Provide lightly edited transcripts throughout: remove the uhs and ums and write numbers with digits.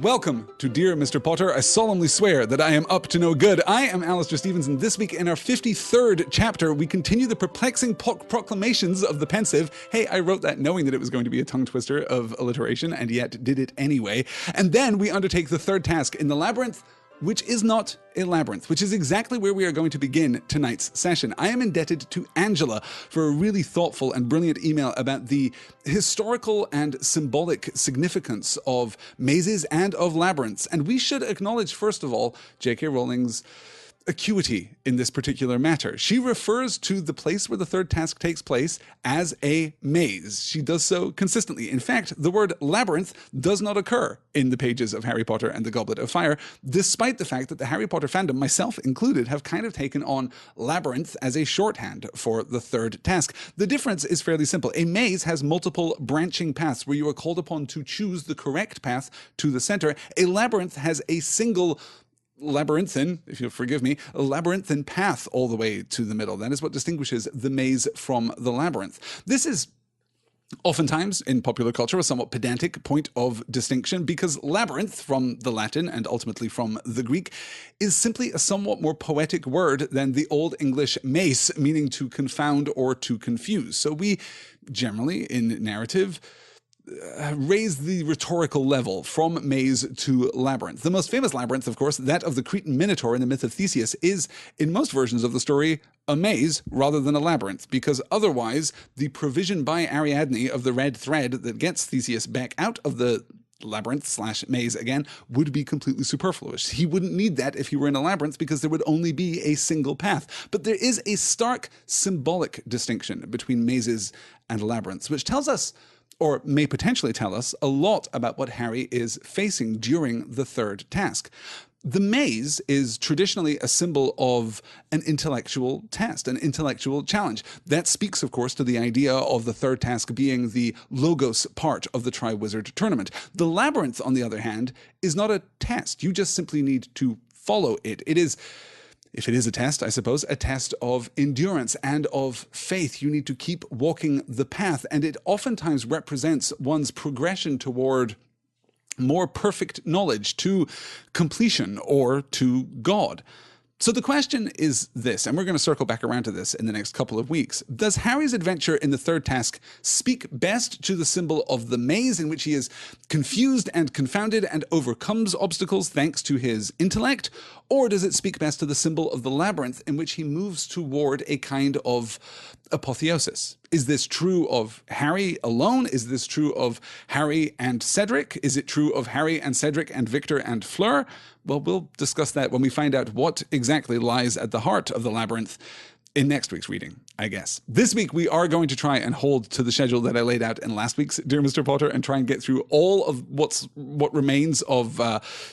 welcome to Dear Mr. Potter. I solemnly swear that I am up to no good. I am Alistair Stevens, and this week in our 53rd chapter, we continue the perplexing proclamations of the Pensieve. Hey, I wrote that knowing that it was going to be a tongue twister of alliteration, and yet did it anyway. And then we undertake the third task in the Labyrinth, which is not a labyrinth, which is exactly where we are going to begin tonight's session. I am indebted to Angela for a really thoughtful and brilliant email about the historical and symbolic significance of mazes and of labyrinths. And we should acknowledge, first of all, J.K. Rowling's acuity in this particular matter. She refers to the place where the third task takes place as a maze. She does so consistently. In fact, the word labyrinth does not occur in the pages of Harry Potter and the Goblet of Fire, despite the fact that the Harry Potter fandom, myself included, have kind of taken on labyrinth as a shorthand for the third task. The difference is fairly simple. A maze has multiple branching paths where you are called upon to choose the correct path to the center. A labyrinth has a single labyrinthine, if you'll forgive me, a labyrinthine path all the way to the middle. That is what distinguishes the maze from the labyrinth. This is oftentimes in popular culture a somewhat pedantic point of distinction because labyrinth, from the Latin and ultimately from the Greek, is simply a somewhat more poetic word than the Old English mace, meaning to confound or to confuse. So we generally, in narrative, raise the rhetorical level from maze to labyrinth. The most famous labyrinth, of course, that of the Cretan Minotaur in the myth of Theseus, is, in most versions of the story, a maze rather than a labyrinth, because otherwise the provision by Ariadne of the red thread that gets Theseus back out of the labyrinth/maze again would be completely superfluous. He wouldn't need that if he were in a labyrinth because there would only be a single path. But there is a stark symbolic distinction between mazes and labyrinths, which tells us, or may potentially tell us, a lot about what Harry is facing during the third task. The maze is traditionally a symbol of an intellectual test, an intellectual challenge. That speaks, of course, to the idea of the third task being the logos part of the Triwizard Tournament. The labyrinth, on the other hand, is not a test. You just simply need to follow it. It is, if it is a test, I suppose, a test of endurance and of faith. You need to keep walking the path, and it oftentimes represents one's progression toward more perfect knowledge, to completion, or to God. So the question is this, and we're going to circle back around to this in the next couple of weeks. Does Harry's adventure in the third task speak best to the symbol of the maze, in which he is confused and confounded and overcomes obstacles thanks to his intellect? Or does it speak best to the symbol of the labyrinth, in which he moves toward a kind of apotheosis? Is this true of Harry alone? Is this true of Harry and Cedric? Is it true of Harry and Cedric and Victor and Fleur? Well, we'll discuss that when we find out what exactly lies at the heart of the labyrinth in next week's reading, I guess. This week, we are going to try and hold to the schedule that I laid out in last week's Dear Mr. Potter and try and get through all of what remains of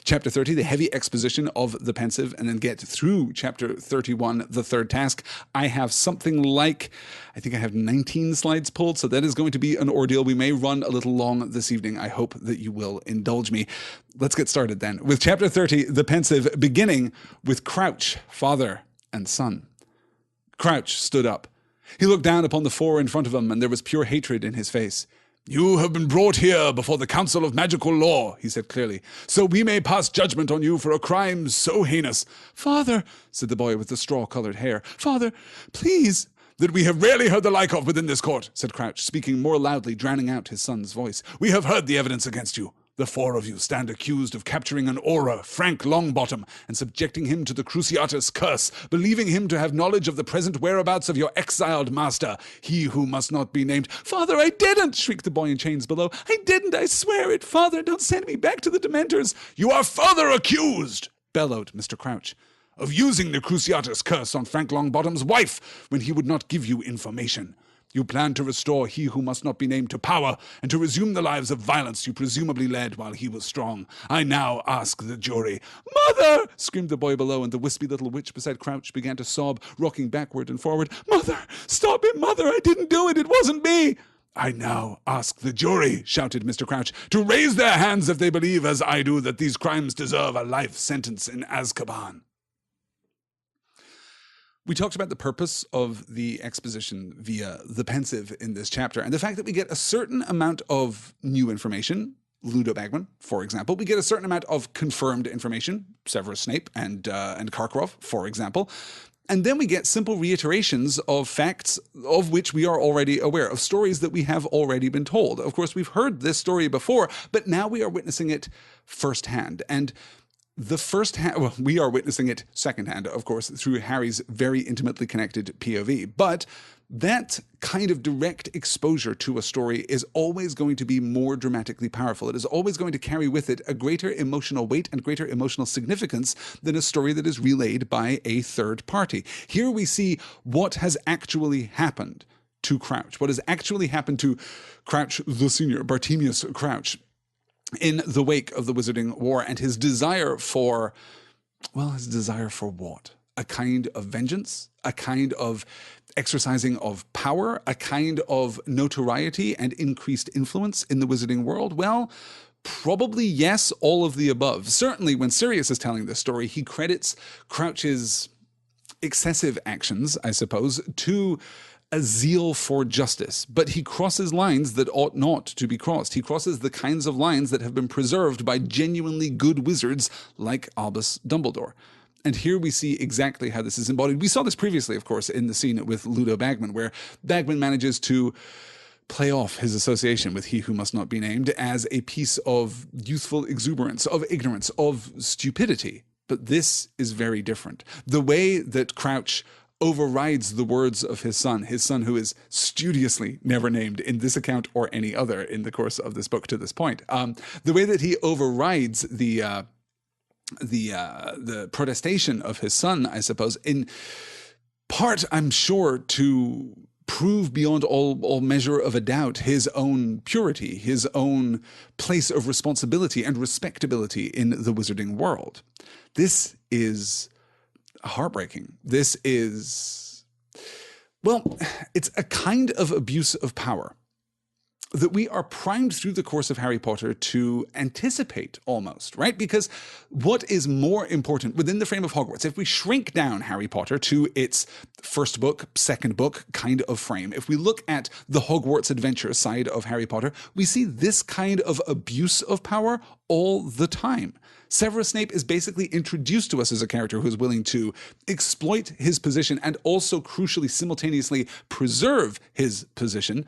Chapter 30, the heavy exposition of the Pensieve, and then get through Chapter 31, the third task. I have something like, I think I have 19 slides pulled, so that is going to be an ordeal. We may run a little long this evening. I hope that you will indulge me. Let's get started then with Chapter 30, the Pensieve, beginning with Crouch, father and son. Crouch stood up. He looked down upon the four in front of him, and there was pure hatred in his face. "You have been brought here before the Council of Magical Law," he said clearly, "so we may pass judgment on you for a crime so heinous." "Father," said the boy with the straw-colored hair, "Father, please." "That we have rarely heard the like of within this court," said Crouch, speaking more loudly, drowning out his son's voice. "We have heard the evidence against you. The four of you stand accused of capturing an aura, Frank Longbottom, and subjecting him to the Cruciatus curse, believing him to have knowledge of the present whereabouts of your exiled master, he who must not be named." "Father, I didn't!" shrieked the boy in chains below. "I didn't, I swear it! Father, don't send me back to the Dementors!" "You are further accused," bellowed Mr. Crouch, "of using the Cruciatus curse on Frank Longbottom's wife when he would not give you information. You plan to restore he who must not be named to power, and to resume the lives of violence you presumably led while he was strong. I now ask the jury." "Mother!" screamed the boy below, and the wispy little witch beside Crouch began to sob, rocking backward and forward. "Mother! Stop it, Mother! I didn't do it! It wasn't me!" "I now ask the jury," shouted Mr. Crouch, "to raise their hands if they believe, as I do, that these crimes deserve a life sentence in Azkaban." We talked about the purpose of the exposition via the Pensieve in this chapter, and the fact that we get a certain amount of new information Ludo Bagman, for example. We get a certain amount of confirmed information, Severus Snape and Karkaroff, for example. And then we get simple reiterations of facts of which we are already aware, of stories that we have already been told. Of course, we've heard this story before, but now we are witnessing it firsthand. And we are witnessing it secondhand, of course, through Harry's very intimately connected POV. But that kind of direct exposure to a story is always going to be more dramatically powerful. It is always going to carry with it a greater emotional weight and greater emotional significance than a story that is relayed by a third party. Here we see what has actually happened to Crouch, what has actually happened to Crouch the Senior, Bartemius Crouch, in the wake of the Wizarding War, and his desire for what? A kind of vengeance, a kind of exercising of power, a kind of notoriety and increased influence in the wizarding world? Well, probably yes, all of the above. Certainly when Sirius is telling this story, he credits Crouch's excessive actions, I suppose, to a zeal for justice, but he crosses lines that ought not to be crossed. He crosses the kinds of lines that have been preserved by genuinely good wizards like Albus Dumbledore. And here we see exactly how this is embodied. We saw this previously, of course, in the scene with Ludo Bagman, where Bagman manages to play off his association with He Who Must Not Be Named as a piece of youthful exuberance, of ignorance, of stupidity. But this is very different. The way that Crouch overrides the words of his son who is studiously never named in this account or any other in the course of this book to this point. The way that he overrides the protestation of his son, I suppose, in part, I'm sure, to prove beyond all measure of a doubt his own purity, his own place of responsibility and respectability in the wizarding world. This is heartbreaking. This is, well, it's a kind of abuse of power that we are primed through the course of Harry Potter to anticipate almost, right? Because what is more important within the frame of Hogwarts, if we shrink down Harry Potter to its first book, second book kind of frame, if we look at the Hogwarts adventure side of Harry Potter, we see this kind of abuse of power all the time. Severus Snape is basically introduced to us as a character who is willing to exploit his position and also, crucially, simultaneously preserve his position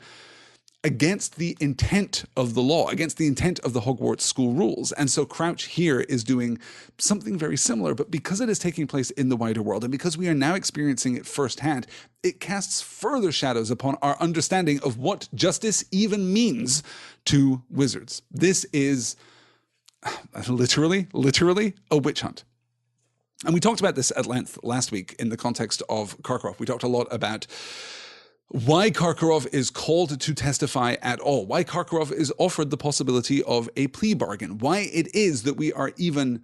against the intent of the law, against the intent of the Hogwarts school rules. And so Crouch here is doing something very similar, but because it is taking place in the wider world and because we are now experiencing it firsthand, it casts further shadows upon our understanding of what justice even means to wizards. This is literally a witch hunt. And we talked about this at length last week in the context of Karkaroff. We talked a lot about why Karkaroff is called to testify at all, why Karkaroff is offered the possibility of a plea bargain, why it is that we are even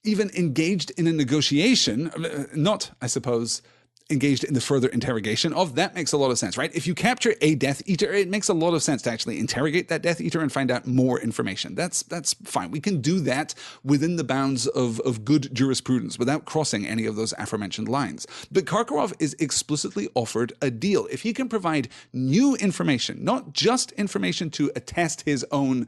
engaged in a negotiation, not, I suppose, engaged in the further interrogation of. That makes a lot of sense, right? If you capture a Death Eater, it makes a lot of sense to actually interrogate that Death Eater and find out more information. That's fine. We can do that within the bounds of good jurisprudence without crossing any of those aforementioned lines. But Karkaroff is explicitly offered a deal. If he can provide new information, not just information to attest his own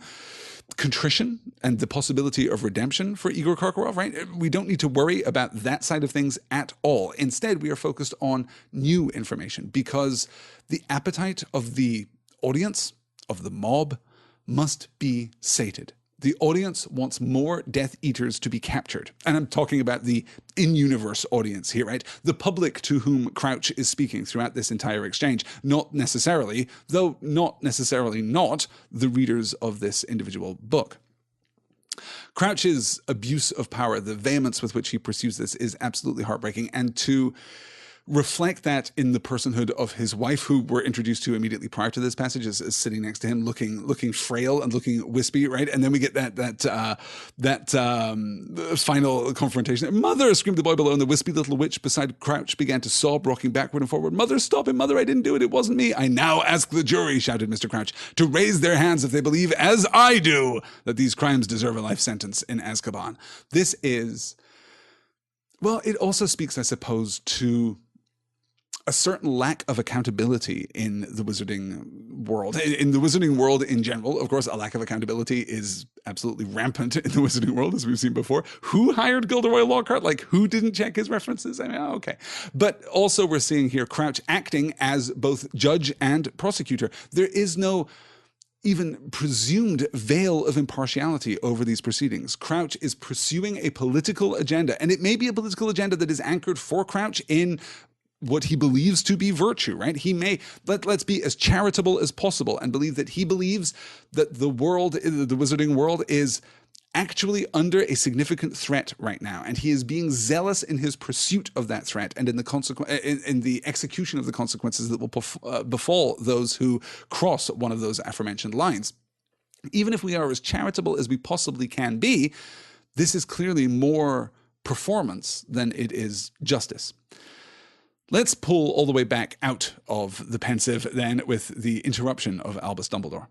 contrition and the possibility of redemption for Igor Karkaroff, right? We don't need to worry about that side of things at all. Instead, we are focused on new information because the appetite of the audience, of the mob, must be sated. The audience wants more Death Eaters to be captured. And I'm talking about the in-universe audience here, right? The public to whom Crouch is speaking throughout this entire exchange. Not necessarily the readers of this individual book. Crouch's abuse of power, the vehemence with which he pursues this, is absolutely heartbreaking. And to reflect that in the personhood of his wife, who we're introduced to immediately prior to this passage, is sitting next to him, looking frail and looking wispy, right? And then we get that final confrontation. "Mother!" screamed the boy below, and the wispy little witch beside Crouch began to sob, rocking backward and forward. "Mother, stop him! Mother, I didn't do it! It wasn't me!" "I now ask the jury," shouted Mr. Crouch, "to raise their hands if they believe, as I do, that these crimes deserve a life sentence in Azkaban." This is, well, it also speaks, I suppose, to a certain lack of accountability in the wizarding world. In the wizarding world in general, of course, a lack of accountability is absolutely rampant in the wizarding world, as we've seen before. Who hired Gilderoy Lockhart? Like, who didn't check his references? I mean, okay. But also we're seeing here Crouch acting as both judge and prosecutor. There is no even presumed veil of impartiality over these proceedings. Crouch is pursuing a political agenda, and it may be a political agenda that is anchored for Crouch in what he believes to be virtue, right? He may, let's be as charitable as possible and believe that he believes that the world, the wizarding world, is actually under a significant threat right now, and he is being zealous in his pursuit of that threat and in the execution of the consequences that will befall those who cross one of those aforementioned lines. Even if we are as charitable as we possibly can be, this is clearly more performance than it is justice. Let's pull all the way back out of the Pensieve then with the interruption of Albus Dumbledore.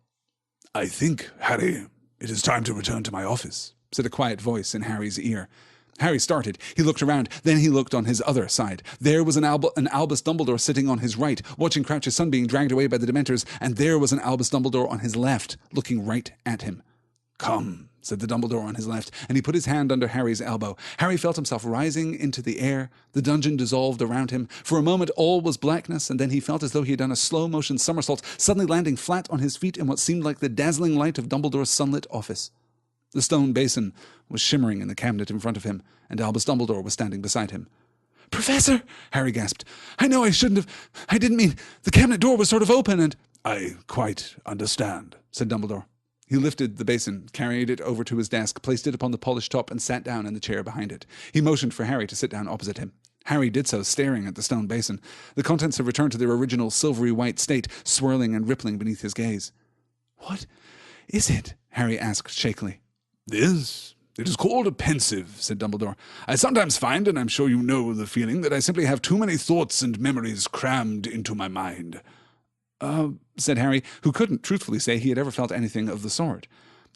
"I think, Harry, it is time to return to my office," said a quiet voice in Harry's ear. Harry started. He looked around. Then he looked on his other side. There was an Albus Dumbledore sitting on his right, watching Crouch's son being dragged away by the Dementors, and there was an Albus Dumbledore on his left, looking right at him. "Come," said the Dumbledore on his left, and he put his hand under Harry's elbow. Harry felt himself rising into the air. The dungeon dissolved around him. For a moment all was blackness, and then he felt as though he had done a slow-motion somersault, suddenly landing flat on his feet in what seemed like the dazzling light of Dumbledore's sunlit office. The stone basin was shimmering in the cabinet in front of him, and Albus Dumbledore was standing beside him. "Professor," Harry gasped, "I know I didn't mean, the cabinet door was sort of open and—" "I quite understand," said Dumbledore. He lifted the basin, carried it over to his desk, placed it upon the polished top, and sat down in the chair behind it. He motioned for Harry to sit down opposite him. Harry did so, staring at the stone basin. The contents had returned to their original silvery white state, swirling and rippling beneath his gaze. "What is it?" Harry asked shakily. "This? It is called a Pensieve," said Dumbledore. "I sometimes find, and I'm sure you know the feeling, that I simply have too many thoughts and memories crammed into my mind." Said Harry, who couldn't truthfully say he had ever felt anything of the sort.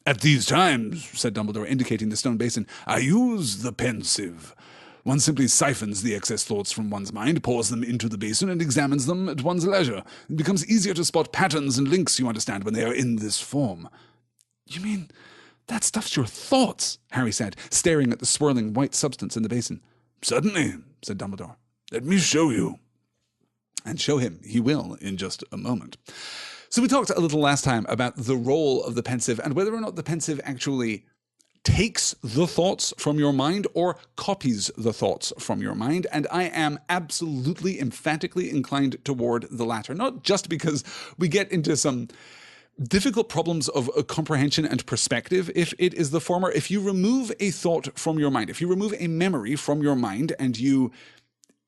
"At these times," said Dumbledore, indicating the stone basin, "I use the Pensieve. One simply siphons the excess thoughts from one's mind, pours them into the basin, and examines them at one's leisure. It becomes easier to spot patterns and links, you understand, when they are in this form." "You mean that stuff's your thoughts?" Harry said, staring at the swirling white substance in the basin. "Certainly," said Dumbledore. "Let me show you." And show him he will in just a moment. So we talked a little last time about the role of the Pensieve and whether or not the Pensieve actually takes the thoughts from your mind or copies the thoughts from your mind. And I am absolutely emphatically inclined toward the latter, not just because we get into some difficult problems of comprehension and perspective if it is the former. If you remove a thought from your mind, if you remove a memory from your mind and you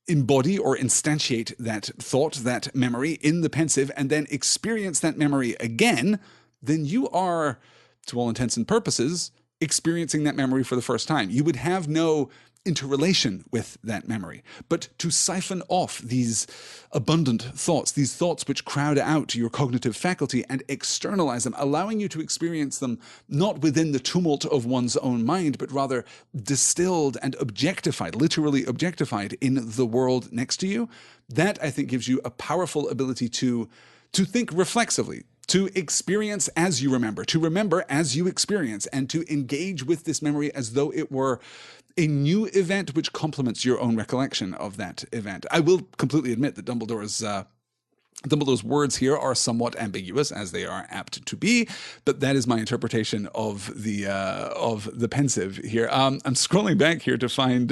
embody or instantiate that thought, that memory in the Pensieve, and then experience that memory again, then you are, to all intents and purposes, experiencing that memory for the first time. You would have no interrelation with that memory. But to siphon off these abundant thoughts, these thoughts which crowd out your cognitive faculty and externalize them, allowing you to experience them not within the tumult of one's own mind, but rather distilled and objectified, literally objectified in the world next to you, that I think gives you a powerful ability to think reflexively, to experience as you remember, to remember as you experience, and to engage with this memory as though it were a new event which complements your own recollection of that event. I will completely admit that Dumbledore's words here are somewhat ambiguous, as they are apt to be, but that is my interpretation of the Pensieve here. I'm scrolling back here to find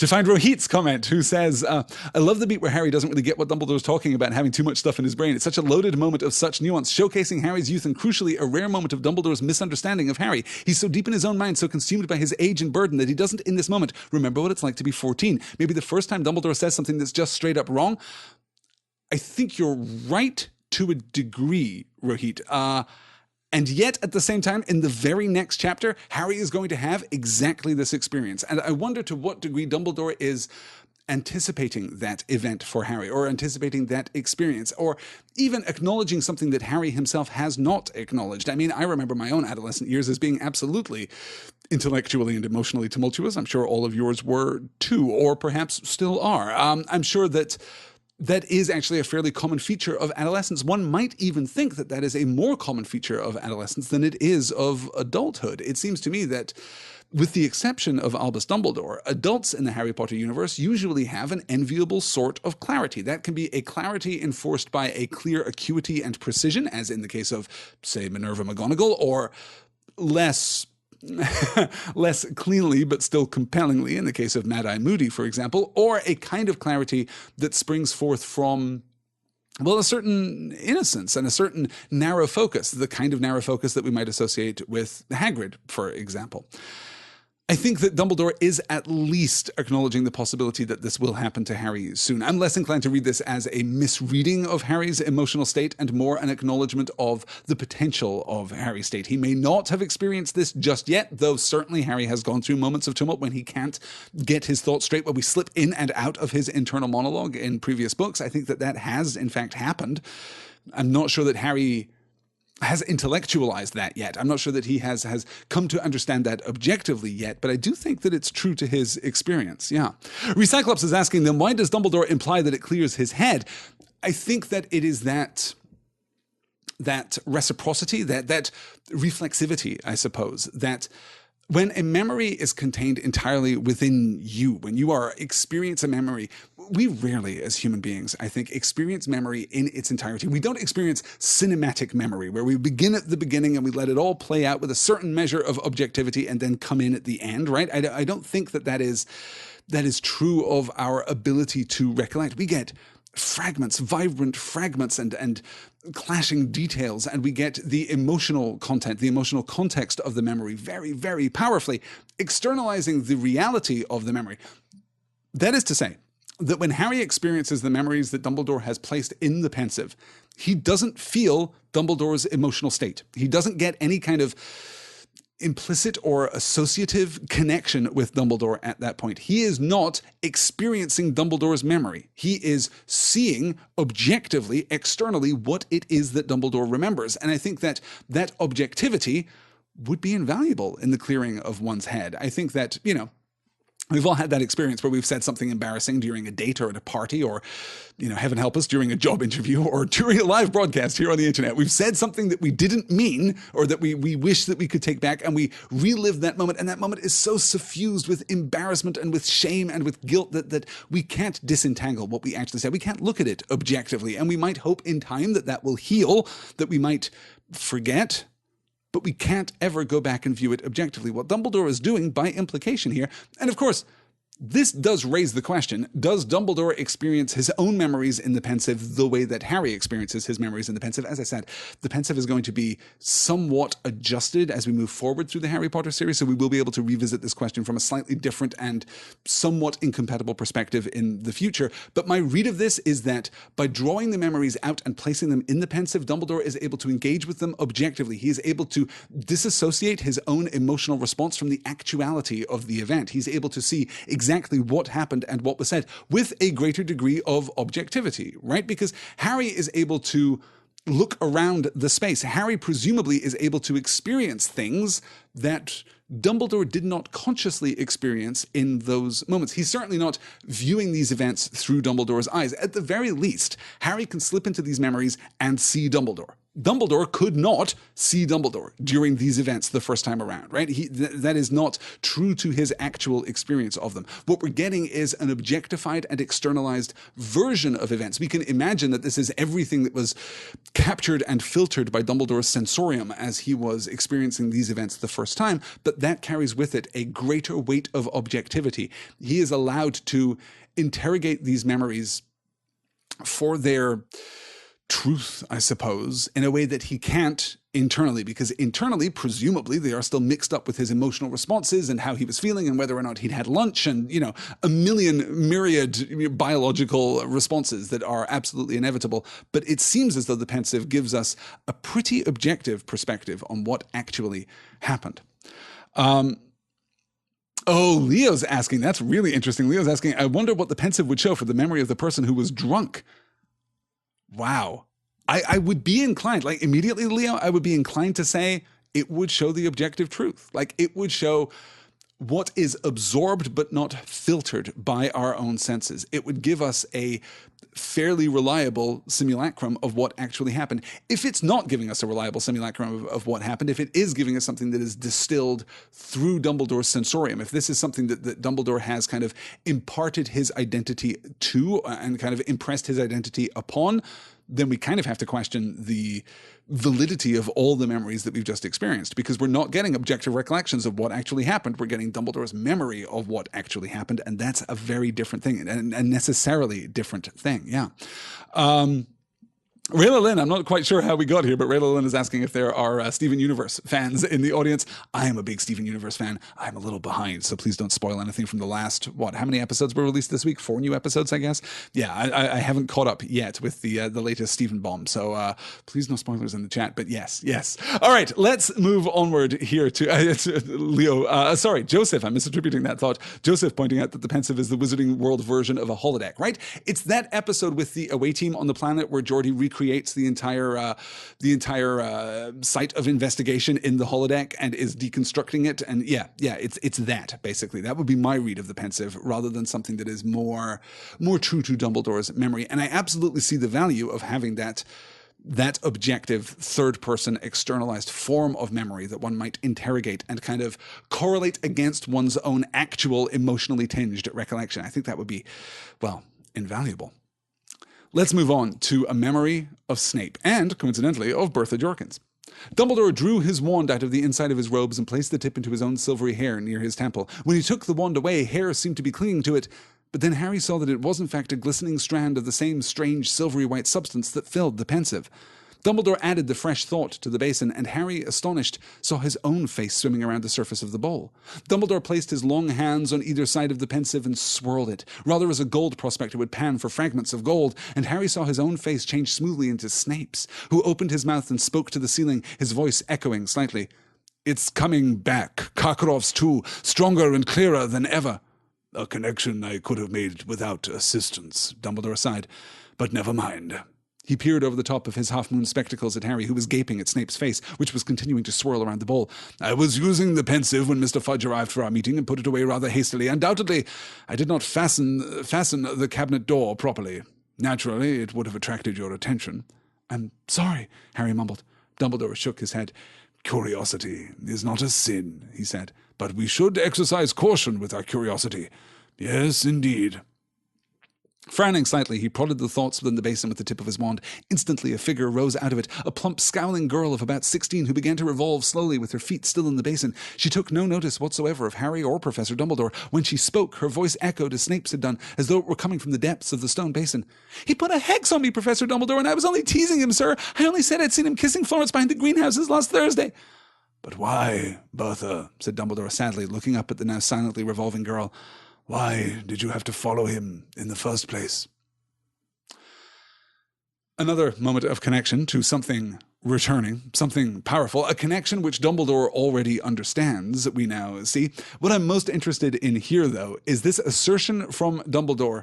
Rohit's comment, who says, "I love the beat where Harry doesn't really get what Dumbledore's talking about, having too much stuff in his brain. It's such a loaded moment of such nuance, showcasing Harry's youth and crucially a rare moment of Dumbledore's misunderstanding of Harry. He's so deep in his own mind, so consumed by his age and burden that he doesn't in this moment remember what it's like to be 14. Maybe the first time Dumbledore says something that's just straight up wrong." I think you're right to a degree, Rohit. And yet, at the same time, in the very next chapter, Harry is going to have exactly this experience. And I wonder to what degree Dumbledore is anticipating that event for Harry, or anticipating that experience, or even acknowledging something that Harry himself has not acknowledged. I mean, I remember my own adolescent years as being absolutely intellectually and emotionally tumultuous. I'm sure all of yours were too, or perhaps still are. I'm sure that that is actually a fairly common feature of adolescence. One might even think that that is a more common feature of adolescence than it is of adulthood. It seems to me that, with the exception of Albus Dumbledore, adults in the Harry Potter universe usually have an enviable sort of clarity. That can be a clarity enforced by a clear acuity and precision, as in the case of, say, Minerva McGonagall, or less cleanly but still compellingly in the case of Mad-Eye Moody, for example, or a kind of clarity that springs forth from, well, a certain innocence and a certain narrow focus, the kind of narrow focus that we might associate with Hagrid, for example. I think that Dumbledore is at least acknowledging the possibility that this will happen to Harry soon. I'm less inclined to read this as a misreading of Harry's emotional state and more an acknowledgement of the potential of Harry's state. He may not have experienced this just yet, though certainly Harry has gone through moments of tumult when he can't get his thoughts straight, where we slip in and out of his internal monologue in previous books. I think that that has, in fact, happened. I'm not sure that Harry has intellectualized that yet. I'm not sure that he has come to understand that objectively yet, but I do think that it's true to his experience, yeah. Recyclops is asking them, why does Dumbledore imply that it clears his head? I think that it is that reciprocity, that reflexivity, I suppose, that when a memory is contained entirely within you, when you are experience a memory, we rarely, as human beings, I think, experience memory in its entirety. We don't experience cinematic memory, where we begin at the beginning and we let it all play out with a certain measure of objectivity and then come in at the end, right? I don't think that is true of our ability to recollect. We get fragments, vibrant fragments and clashing details, and we get the emotional content, the emotional context of the memory very, very powerfully, externalizing the reality of the memory. That is to say, that when Harry experiences the memories that Dumbledore has placed in the Pensieve, he doesn't feel Dumbledore's emotional state. He doesn't get any kind of implicit or associative connection with Dumbledore at that point. He is not experiencing Dumbledore's memory. He is seeing objectively, externally, what it is that Dumbledore remembers. And I think that that objectivity would be invaluable in the clearing of one's head. I think that, we've all had that experience where we've said something embarrassing during a date or at a party, or, heaven help us, during a job interview or during a live broadcast here on the internet. We've said something that we didn't mean, or that we wish that we could take back, and we relive that moment. And that moment is so suffused with embarrassment and with shame and with guilt that we can't disentangle what we actually said. We can't look at it objectively. And we might hope in time that will heal, that we might forget, but we can't ever go back and view it objectively. What Dumbledore is doing by implication here, and of course, this does raise the question, does Dumbledore experience his own memories in the Pensieve the way that Harry experiences his memories in the Pensieve? As I said, the Pensieve is going to be somewhat adjusted as we move forward through the Harry Potter series, so we will be able to revisit this question from a slightly different and somewhat incompatible perspective in the future. But my read of this is that by drawing the memories out and placing them in the Pensieve, Dumbledore is able to engage with them objectively. He is able to disassociate his own emotional response from the actuality of the event. He's able to see exactly what happened and what was said with a greater degree of objectivity, right? Because Harry is able to look around the space. Harry presumably is able to experience things that Dumbledore did not consciously experience in those moments. He's certainly not viewing these events through Dumbledore's eyes. At the very least, Harry can slip into these memories and see Dumbledore. Dumbledore could not see Dumbledore during these events the first time around, right? That is not true to his actual experience of them. What we're getting is an objectified and externalized version of events. We can imagine that this is everything that was captured and filtered by Dumbledore's sensorium as he was experiencing these events the first time, but that carries with it a greater weight of objectivity. He is allowed to interrogate these memories for their truth, I suppose, in a way that he can't internally, because internally, presumably, they are still mixed up with his emotional responses and how he was feeling and whether or not he'd had lunch and, a myriad biological responses that are absolutely inevitable. But it seems as though the Pensieve gives us a pretty objective perspective on what actually happened. Oh, Leo's asking, that's really interesting. Leo's asking, I wonder what the Pensieve would show for the memory of the person who was drunk. Wow. I would be inclined, immediately, Leo, I would be inclined to say it would show the objective truth. It would show what is absorbed but not filtered by our own senses. It would give us a fairly reliable simulacrum of what actually happened. If it's not giving us a reliable simulacrum of what happened, if it is giving us something that is distilled through Dumbledore's sensorium, if this is something that Dumbledore has kind of imparted his identity to and kind of impressed his identity upon, then we kind of have to question the validity of all the memories that we've just experienced, because we're not getting objective recollections of what actually happened. We're getting Dumbledore's memory of what actually happened, and that's a very different thing, and a necessarily different thing. Yeah. Rayla Lynn, I'm not quite sure how we got here, but Rayla Lynn is asking if there are Steven Universe fans in the audience. I am a big Steven Universe fan. I'm a little behind, so please don't spoil anything from the last, how many episodes were released this week? 4 new episodes, I guess? Yeah, I haven't caught up yet with the latest Steven bomb, so please no spoilers in the chat, but yes. All right, let's move onward here to Leo. Sorry, Joseph, I'm misattributing that thought. Joseph pointing out that the Pensieve is the Wizarding World version of a holodeck, right? It's that episode with the away team on the planet where Geordi recreates the entire site of investigation in the holodeck and is deconstructing it. And it's that, basically. That would be my read of the Pensieve, rather than something that is more true to Dumbledore's memory. And I absolutely see the value of having that objective third-person externalized form of memory that one might interrogate and kind of correlate against one's own actual emotionally tinged recollection. I think that would be, invaluable. Let's move on to a memory of Snape and, coincidentally, of Bertha Jorkins. Dumbledore drew his wand out of the inside of his robes and placed the tip into his own silvery hair near his temple. When he took the wand away, hair seemed to be clinging to it, but then Harry saw that it was in fact a glistening strand of the same strange silvery white substance that filled the Pensieve. Dumbledore added the fresh thought to the basin, and Harry, astonished, saw his own face swimming around the surface of the bowl. Dumbledore placed his long hands on either side of the Pensieve and swirled it, rather as a gold prospector would pan for fragments of gold, and Harry saw his own face change smoothly into Snape's, who opened his mouth and spoke to the ceiling, his voice echoing slightly. "It's coming back, Karkaroff's too, stronger and clearer than ever." "A connection I could have made without assistance," Dumbledore sighed. "But never mind." He peered over the top of his half-moon spectacles at Harry, who was gaping at Snape's face, which was continuing to swirl around the bowl. "I was using the Pensieve when Mr. Fudge arrived for our meeting and put it away rather hastily. Undoubtedly, I did not fasten the cabinet door properly. Naturally, it would have attracted your attention." "I'm sorry," Harry mumbled. Dumbledore shook his head. "Curiosity is not a sin," he said, "but we should exercise caution with our curiosity. Yes, indeed." Frowning slightly, he prodded the thoughts within the basin with the tip of his wand. Instantly, a figure rose out of it, a plump, scowling girl of about 16 who began to revolve slowly with her feet still in the basin. She took no notice whatsoever of Harry or Professor Dumbledore. When she spoke, her voice echoed as Snape's had done, as though it were coming from the depths of the stone basin. "He put a hex on me, Professor Dumbledore, and I was only teasing him, sir. I only said I'd seen him kissing Florence behind the greenhouses last Thursday." "But why, Bertha?" said Dumbledore sadly, looking up at the now silently revolving girl. "Why did you have to follow him in the first place?" Another moment of connection to something returning, something powerful, a connection which Dumbledore already understands, we now see. What I'm most interested in here, though, is this assertion from Dumbledore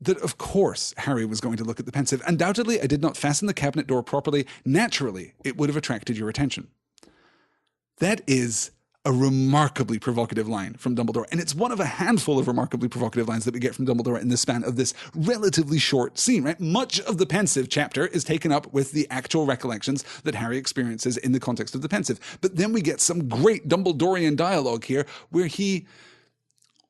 that, of course, Harry was going to look at the Pensieve. "Undoubtedly, I did not fasten the cabinet door properly. Naturally, it would have attracted your attention." That is a remarkably provocative line from Dumbledore, and it's one of a handful of remarkably provocative lines that we get from Dumbledore in the span of this relatively short scene, right? Much of the Pensieve chapter is taken up with the actual recollections that Harry experiences in the context of the Pensieve, but then we get some great Dumbledorian dialogue here where he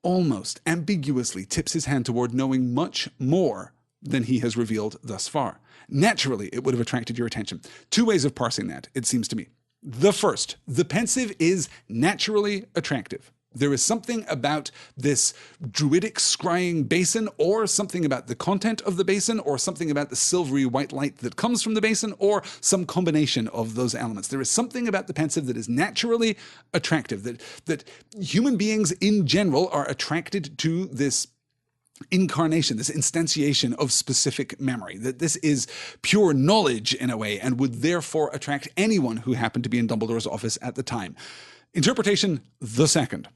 almost ambiguously tips his hand toward knowing much more than he has revealed thus far. Naturally, it would have attracted your attention. 2 ways of parsing that, it seems to me. The first, the Pensieve is naturally attractive. There is something about this druidic scrying basin, or something about the content of the basin, or something about the silvery white light that comes from the basin, or some combination of those elements. There is something about the Pensieve that is naturally attractive, that human beings in general are attracted to this incarnation, this instantiation of specific memory, that this is pure knowledge in a way, and would therefore attract anyone who happened to be in Dumbledore's office at the time. Interpretation the second.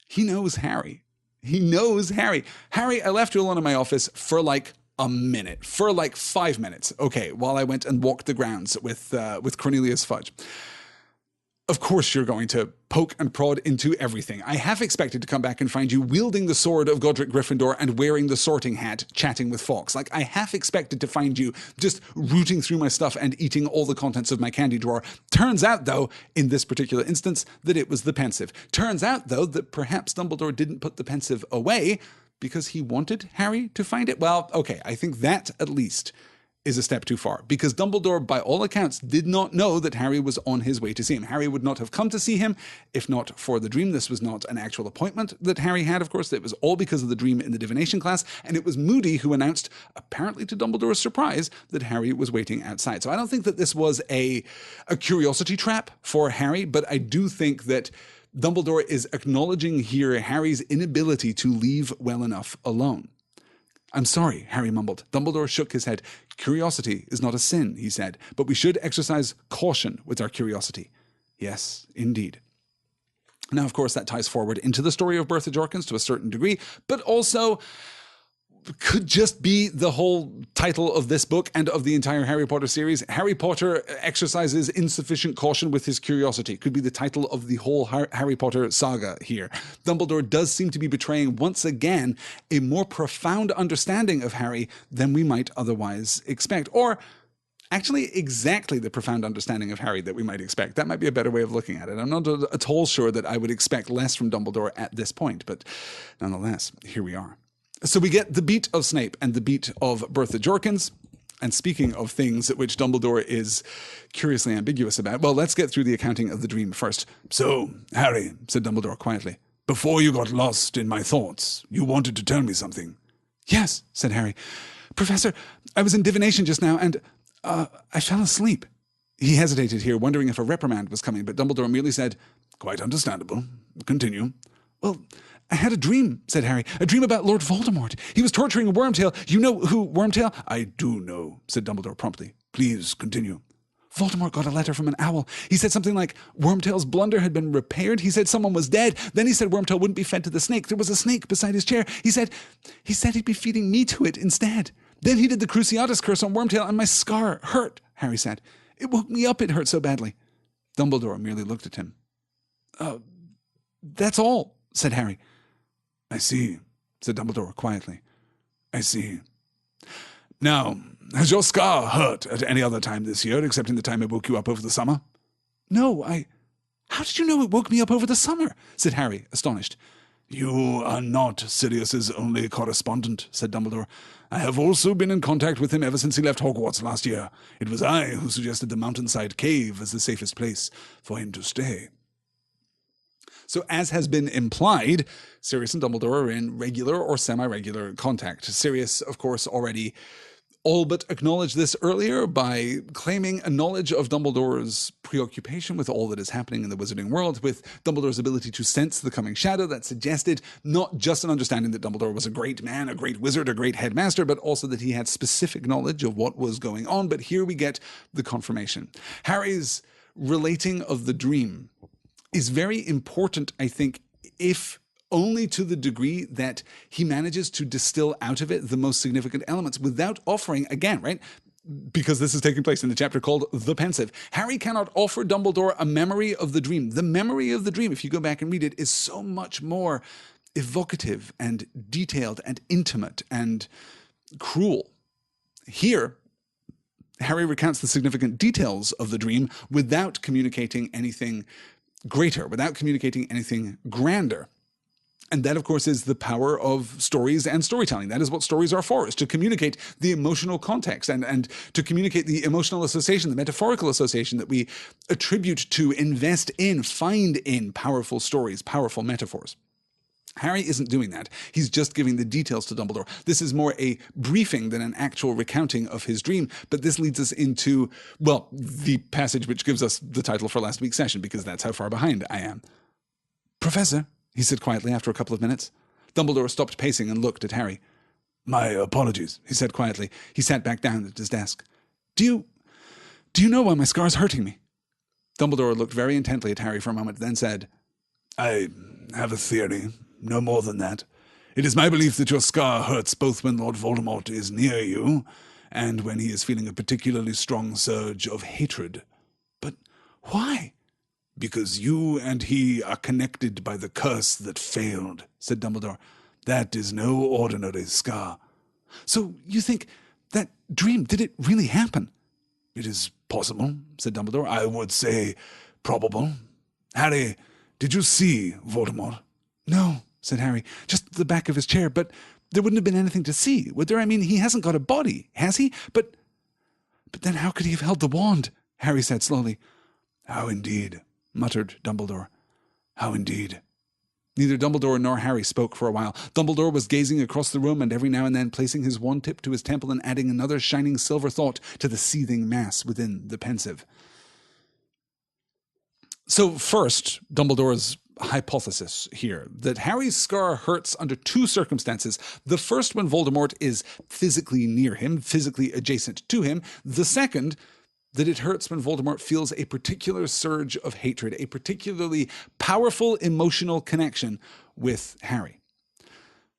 He knows Harry. He knows Harry. "Harry, I left you alone in my office for like a minute, for like 5 minutes. Okay, while I went and walked the grounds with Cornelius Fudge. Of course you're going to poke and prod into everything. I half expected to come back and find you wielding the sword of Godric Gryffindor and wearing the sorting hat, chatting with Fawkes. Like, I half expected to find you just rooting through my stuff and eating all the contents of my candy drawer. Turns out, though, in this particular instance, that it was the Pensieve. Turns out, though, that perhaps Dumbledore didn't put the Pensieve away because he wanted Harry to find it. Well, okay, I think that, at least, is a step too far, because Dumbledore, by all accounts, did not know that Harry was on his way to see him. Harry would not have come to see him if not for the dream. This was not an actual appointment that Harry had, of course. It was all because of the dream in the divination class, and it was Moody who announced, apparently to Dumbledore's surprise, that Harry was waiting outside. So I don't think that this was a curiosity trap for Harry, but I do think that Dumbledore is acknowledging here Harry's inability to leave well enough alone. I'm sorry, Harry mumbled. Dumbledore shook his head. Curiosity is not a sin, he said, but we should exercise caution with our curiosity. Yes, indeed. Now, of course, that ties forward into the story of Bertha Jorkins to a certain degree, but also could just be the whole title of this book and of the entire Harry Potter series. Harry Potter exercises insufficient caution with his curiosity. Could be the title of the whole Harry Potter saga here. Dumbledore does seem to be betraying, once again, a more profound understanding of Harry than we might otherwise expect. Or actually exactly the profound understanding of Harry that we might expect. That might be a better way of looking at it. I'm not at all sure that I would expect less from Dumbledore at this point, but nonetheless, here we are. So we get the beat of Snape and the beat of Bertha Jorkins. And speaking of things at which Dumbledore is curiously ambiguous about, well, let's get through the accounting of the dream first. So, Harry, said Dumbledore quietly, before you got lost in my thoughts, you wanted to tell me something. Yes, said Harry. Professor, I was in divination just now and I fell asleep. He hesitated here, wondering if a reprimand was coming, but Dumbledore merely said, quite understandable. Continue. Well, I had a dream, said Harry. A dream about Lord Voldemort. He was torturing Wormtail. You know who Wormtail? I do know, said Dumbledore promptly. Please continue. Voldemort got a letter from an owl. He said something like Wormtail's blunder had been repaired. He said someone was dead. Then he said Wormtail wouldn't be fed to the snake. There was a snake beside his chair. He said he'd be feeding me to it instead. Then he did the Cruciatus curse on Wormtail and my scar hurt, Harry said. It woke me up. It hurt so badly. Dumbledore merely looked at him. That's all, said Harry. I see, said Dumbledore quietly. I see. Now, has your scar hurt at any other time this year, excepting the time it woke you up over the summer? No, How did you know it woke me up over the summer? Said Harry, astonished. You are not Sirius's only correspondent, said Dumbledore. I have also been in contact with him ever since he left Hogwarts last year. It was I who suggested the mountainside cave as the safest place for him to stay. So as has been implied, Sirius and Dumbledore are in regular or semi-regular contact. Sirius, of course, already all but acknowledged this earlier by claiming a knowledge of Dumbledore's preoccupation with all that is happening in the wizarding world, with Dumbledore's ability to sense the coming shadow that suggested not just an understanding that Dumbledore was a great man, a great wizard, a great headmaster, but also that he had specific knowledge of what was going on. But here we get the confirmation. Harry's relating of the dream is very important, I think, if only to the degree that he manages to distill out of it the most significant elements without offering, again, right? Because this is taking place in the chapter called The Pensieve. Harry cannot offer Dumbledore a memory of the dream. The memory of the dream, if you go back and read it, is so much more evocative and detailed and intimate and cruel. Here, Harry recounts the significant details of the dream without communicating anything greater, without communicating anything grander. And that, of course, is the power of stories and storytelling. That is what stories are for, is to communicate the emotional context and to communicate the emotional association, the metaphorical association that we attribute to, invest in, find in powerful stories, powerful metaphors. Harry isn't doing that. He's just giving the details to Dumbledore. This is more a briefing than an actual recounting of his dream, but this leads us into, well, the passage which gives us the title for last week's session, because that's how far behind I am. Professor, he said quietly after a couple of minutes. Dumbledore stopped pacing and looked at Harry. My apologies, he said quietly. He sat back down at his desk. Do you know why my scar's hurting me? Dumbledore looked very intently at Harry for a moment, then said, I have a theory. No more than that. It is my belief that your scar hurts both when Lord Voldemort is near you and when he is feeling a particularly strong surge of hatred. But why? Because you and he are connected by the curse that failed, said Dumbledore. That is no ordinary scar. So you think that dream, did it really happen? It is possible, said Dumbledore. I would say probable. Harry, did you see Voldemort? No, said Harry, just the back of his chair, but there wouldn't have been anything to see, would there? I mean, he hasn't got a body, has he? But then how could he have held the wand? Harry said slowly. How indeed, muttered Dumbledore. How indeed. Neither Dumbledore nor Harry spoke for a while. Dumbledore was gazing across the room and every now and then placing his wand tip to his temple and adding another shining silver thought to the seething mass within the Pensieve. So first, Dumbledore's hypothesis here, that Harry's scar hurts under two circumstances. The first, when Voldemort is physically near him, physically adjacent to him. The second, that it hurts when Voldemort feels a particular surge of hatred, a particularly powerful emotional connection with Harry.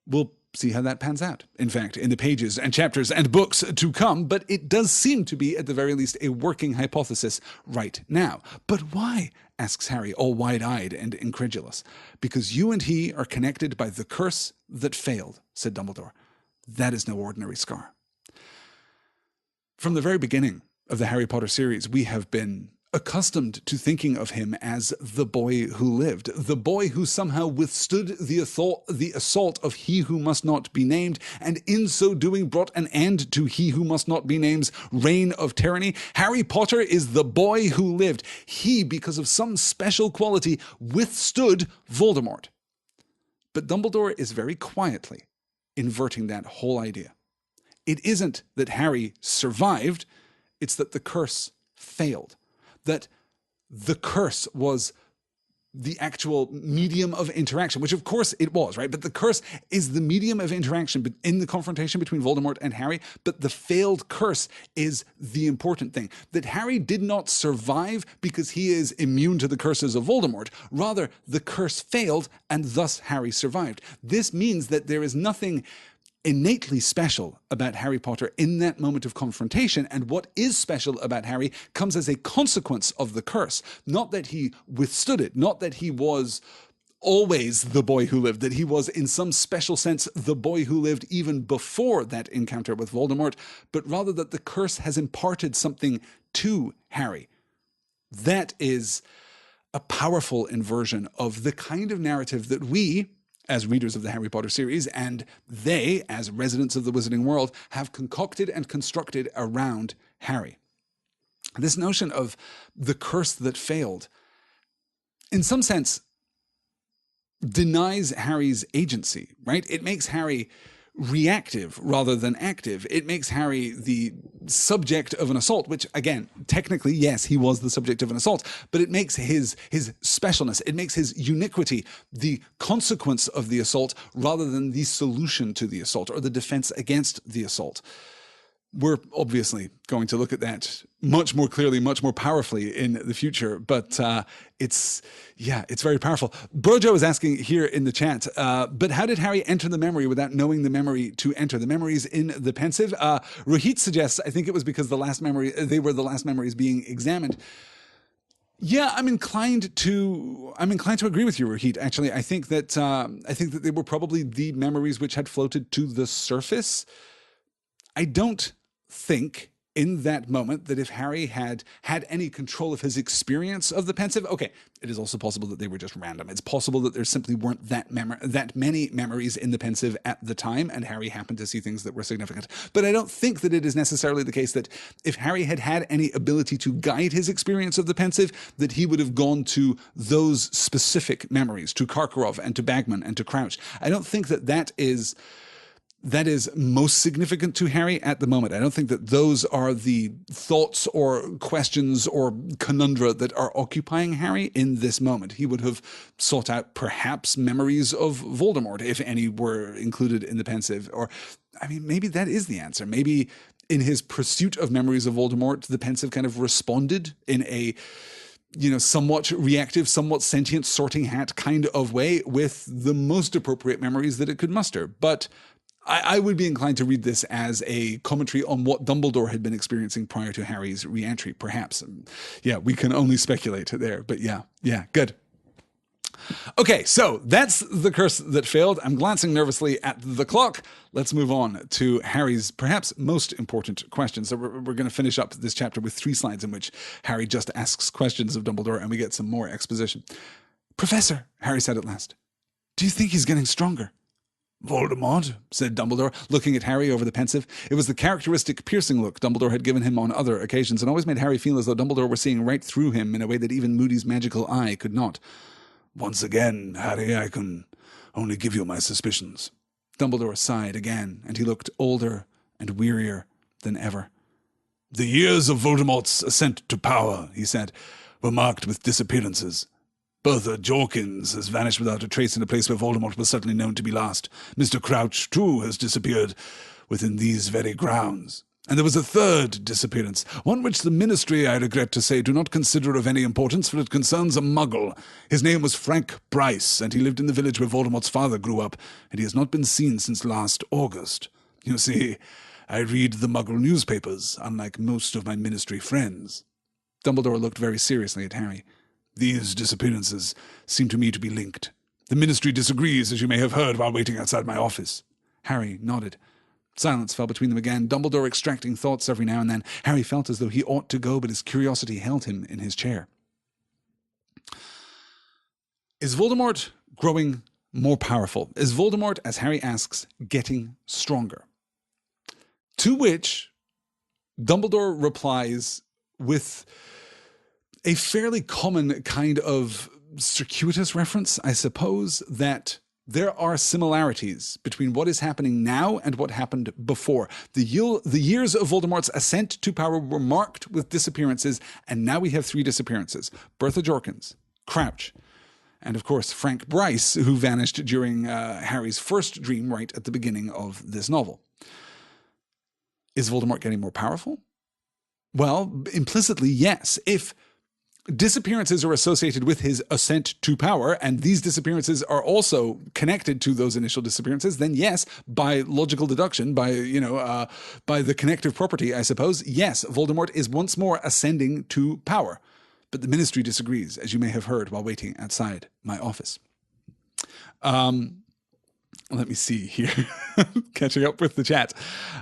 We'll see how that pans out, in fact, in the pages and chapters and books to come, but it does seem to be, at the very least, a working hypothesis right now. But why? Asks Harry, all wide-eyed and incredulous. Because you and he are connected by the curse that failed, said Dumbledore. That is no ordinary scar. From the very beginning of the Harry Potter series, we have been accustomed to thinking of him as the boy who lived, the boy who somehow withstood the assault of he who must not be named, and in so doing brought an end to he who must not be named's reign of tyranny. Harry Potter is the boy who lived. He, because of some special quality, withstood Voldemort. But Dumbledore is very quietly inverting that whole idea. It isn't that Harry survived, it's that the curse failed. That the curse was the actual medium of interaction, which of course it was, right? But the curse is the medium of interaction in the confrontation between Voldemort and Harry, but the failed curse is the important thing. That Harry did not survive because he is immune to the curses of Voldemort. Rather, the curse failed and thus Harry survived. This means that there is nothing innately special about Harry Potter in that moment of confrontation, and what is special about Harry comes as a consequence of the curse. Not that he withstood it, not that he was always the boy who lived, that he was in some special sense the boy who lived even before that encounter with Voldemort, but rather that the curse has imparted something to Harry. That is a powerful inversion of the kind of narrative that we, as readers of the Harry Potter series, and they, as residents of the Wizarding World, have concocted and constructed around Harry. This notion of the curse that failed, in some sense, denies Harry's agency, right? It makes Harry reactive rather than active. It makes Harry the subject of an assault, which, again, technically, yes, he was the subject of an assault, but it makes his specialness, it makes his uniquity the consequence of the assault rather than the solution to the assault or the defense against the assault. We're obviously going to look at that much more clearly, much more powerfully in the future, but it's very powerful. Brojo is asking here in the chat, but how did Harry enter the memory without knowing the memory to enter? The memories in the Pensieve? Rohit suggests, I think it was because they were the last memories being examined. Yeah, I'm inclined to agree with you, Rohit. Actually, I think that they were probably the memories which had floated to the surface. I don't think in that moment that if Harry had any control of his experience of the Pensieve, okay, it is also possible that they were just random. It's possible that there simply weren't that many memories in the Pensieve at the time, and Harry happened to see things that were significant. But I don't think that it is necessarily the case that if Harry had any ability to guide his experience of the Pensieve, that he would have gone to those specific memories, to Karkaroff and to Bagman and to Crouch. I don't think that is most significant to Harry at the moment. I don't think that those are the thoughts or questions or conundra that are occupying Harry in this moment. He would have sought out perhaps memories of Voldemort, if any were included in the Pensieve. Or, I mean, maybe that is the answer. Maybe in his pursuit of memories of Voldemort, the Pensieve kind of responded in a somewhat reactive, somewhat sentient sorting hat kind of way with the most appropriate memories that it could muster. But I would be inclined to read this as a commentary on what Dumbledore had been experiencing prior to Harry's re-entry, perhaps. Yeah, we can only speculate there, but yeah, good. Okay, so that's the curse that failed. I'm glancing nervously at the clock. Let's move on to Harry's perhaps most important question. So we're going to finish up this chapter with 3 slides in which Harry just asks questions of Dumbledore and we get some more exposition. Professor, Harry said at last, do you think he's getting stronger? Voldemort, said Dumbledore, looking at Harry over the Pensieve. It was the characteristic piercing look Dumbledore had given him on other occasions and always made Harry feel as though Dumbledore were seeing right through him in a way that even Moody's magical eye could not. Once again, Harry, I can only give you my suspicions. Dumbledore sighed again, and he looked older and wearier than ever. The years of Voldemort's ascent to power, he said, were marked with disappearances. Bertha Jorkins has vanished without a trace in a place where Voldemort was certainly known to be last. Mr. Crouch, too, has disappeared within these very grounds. And there was a third disappearance, one which the Ministry, I regret to say, do not consider of any importance, for it concerns a muggle. His name was Frank Bryce, and he lived in the village where Voldemort's father grew up, and he has not been seen since last August. You see, I read the muggle newspapers, unlike most of my Ministry friends. Dumbledore looked very seriously at Harry. These disappearances seem to me to be linked. The Ministry disagrees, as you may have heard while waiting outside my office. Harry nodded. Silence fell between them again, Dumbledore extracting thoughts every now and then. Harry felt as though he ought to go, but his curiosity held him in his chair. Is Voldemort growing more powerful? Is Voldemort, as Harry asks, getting stronger? To which Dumbledore replies with a fairly common kind of circuitous reference, I suppose, that there are similarities between what is happening now and what happened before. The years of Voldemort's ascent to power were marked with disappearances, and now we have 3 disappearances. Bertha Jorkins, Crouch, and of course Frank Bryce, who vanished during Harry's first dream right at the beginning of this novel. Is Voldemort getting more powerful? Well, implicitly, yes. If disappearances are associated with his ascent to power, and these disappearances are also connected to those initial disappearances, then yes, by logical deduction, by the connective property, I suppose, yes, Voldemort is once more ascending to power. But the Ministry disagrees, as you may have heard while waiting outside my office. Let me see here. Catching up with the chat.